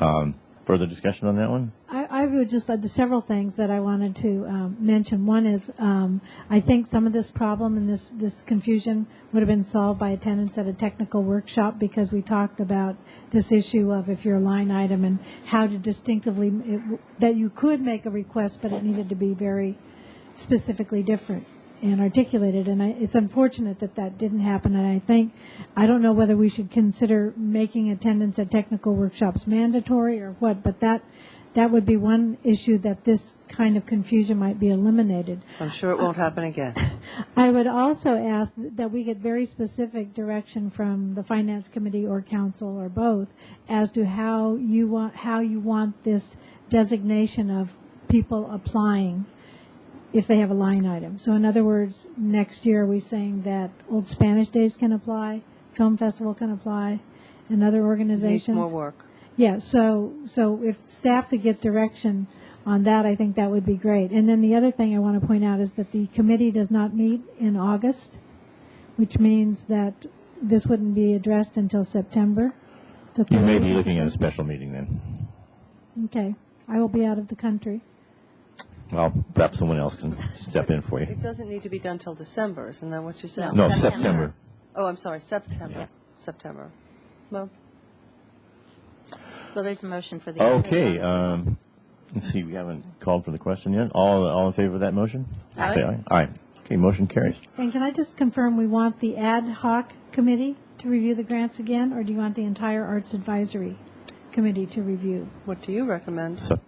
Further discussion on that one? I would just like several things that I wanted to mention. One is I think some of this problem and this confusion would have been solved by attendance at a technical workshop, because we talked about this issue of if you're a line item and how to distinctively, that you could make a request, but it needed to be very specifically different and articulated. And it's unfortunate that that didn't happen. And I don't know whether we should consider making attendance at technical workshops mandatory or what, but that would be one issue that this kind of confusion might be eliminated. I'm sure it won't happen again. I would also ask that we get very specific direction from the Finance Committee or Council or both as to how you want this designation of people applying if they have a line item. So in other words, next year are we saying that Old Spanish Days can apply, Film Festival can apply, and other organizations? Needs more work. Yeah, so if staff could get direction on that, I think that would be great. And then the other thing I want to point out is that the committee does not meet in August, which means that this wouldn't be addressed until September. You may be looking at a special meeting then. Okay. I will be out of the country. Well, perhaps someone else can step in for you. It doesn't need to be done until December, isn't that what you said? No, September. Oh, I'm sorry, September. Yeah. September. Well, there's a motion for the. Okay. Let's see. We haven't called for the question yet. All in favor of that motion? Aye. Say aye. Aye. Okay. Motion carries. And can I just confirm, we want the ad hoc committee to review the grants again, or do you want the entire Arts Advisory Committee to review? what do you recommend? So,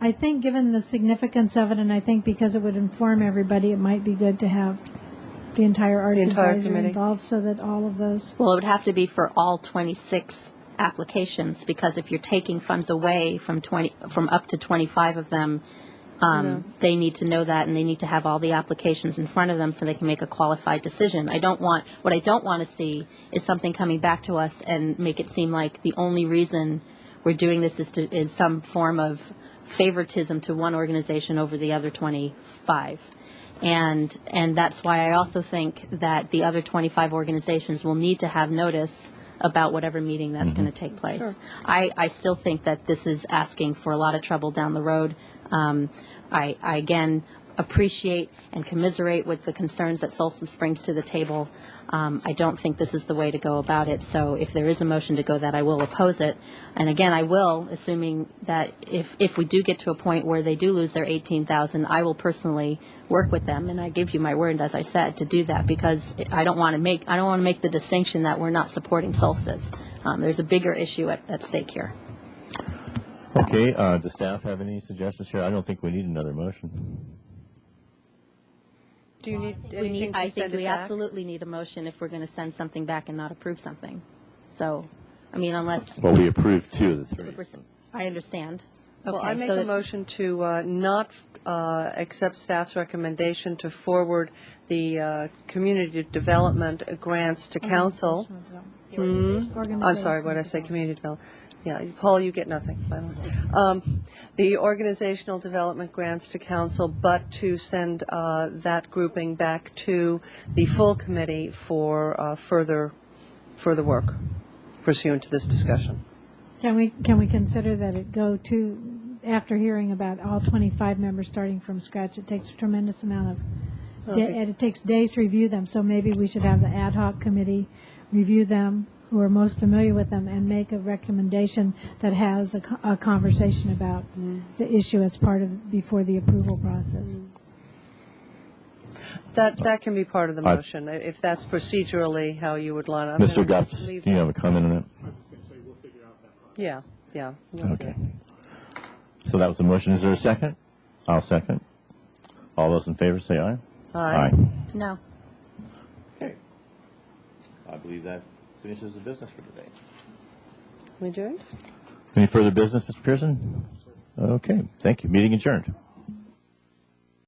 I think given the significance of it, and I think because it would inform everybody, it might be good to have the entire Arts Advisory committee. involved so that all of those. Well, it would have to be for all 26 applications, because if you're taking funds away from up to 25 of them, they need to know that, and they need to have all the applications in front of them so they can make a qualified decision. What I don't want to see is something coming back to us and make it seem like the only reason we're doing this is some form of favoritism to one organization over the other 25. And that's why I also think that the other 25 organizations will need to have notice about whatever meeting that's going to take place. Sure. I still think that this is asking for a lot of trouble down the road. I again appreciate and commiserate with the concerns that Solstice brings to the table. I don't think this is the way to go about it. So if there is a motion to go that, I will oppose it. And again, I will, assuming that if we do get to a point where they do lose their $18,000, I will personally work with them. And I give you my word, as I said, to do that, because I don't want to make the distinction that we're not supporting Solstice. There's a bigger issue at stake here. okay. Does staff have any suggestions here? I don't think we need another motion. Do you need anything to I send think it we back? absolutely need a motion if we're going to send something back and not approve something. So, I mean, unless Well, we approved 2 of the 3. I understand. Well, Okay, I make so a it's- motion to not accept staff's recommendation to forward the community development grants to council. I'm sorry, what did I say? Community development. Yeah, Paul, you get nothing, finally. The organizational development grants to council, but to send that grouping back to the full committee for further work pursuant to this discussion. Can we consider that it go to, after hearing about all 25 members starting from scratch, it takes a tremendous amount of, and it takes days to review them, so maybe we should have the ad hoc committee review them, who are most familiar with them, and make a recommendation that has a conversation about the issue as part of, before the approval process. That can be part of the motion, if that's procedurally how you would line up. Mr. Guffs, do you have a comment on that? Yeah. Okay. So that was the motion. Is there a second? I'll second. All those in favor say aye. Aye. No. Okay. I believe that finishes the business for today. We adjourned? Any further business, Mr. Pearson? Okay. Thank you. Meeting adjourned.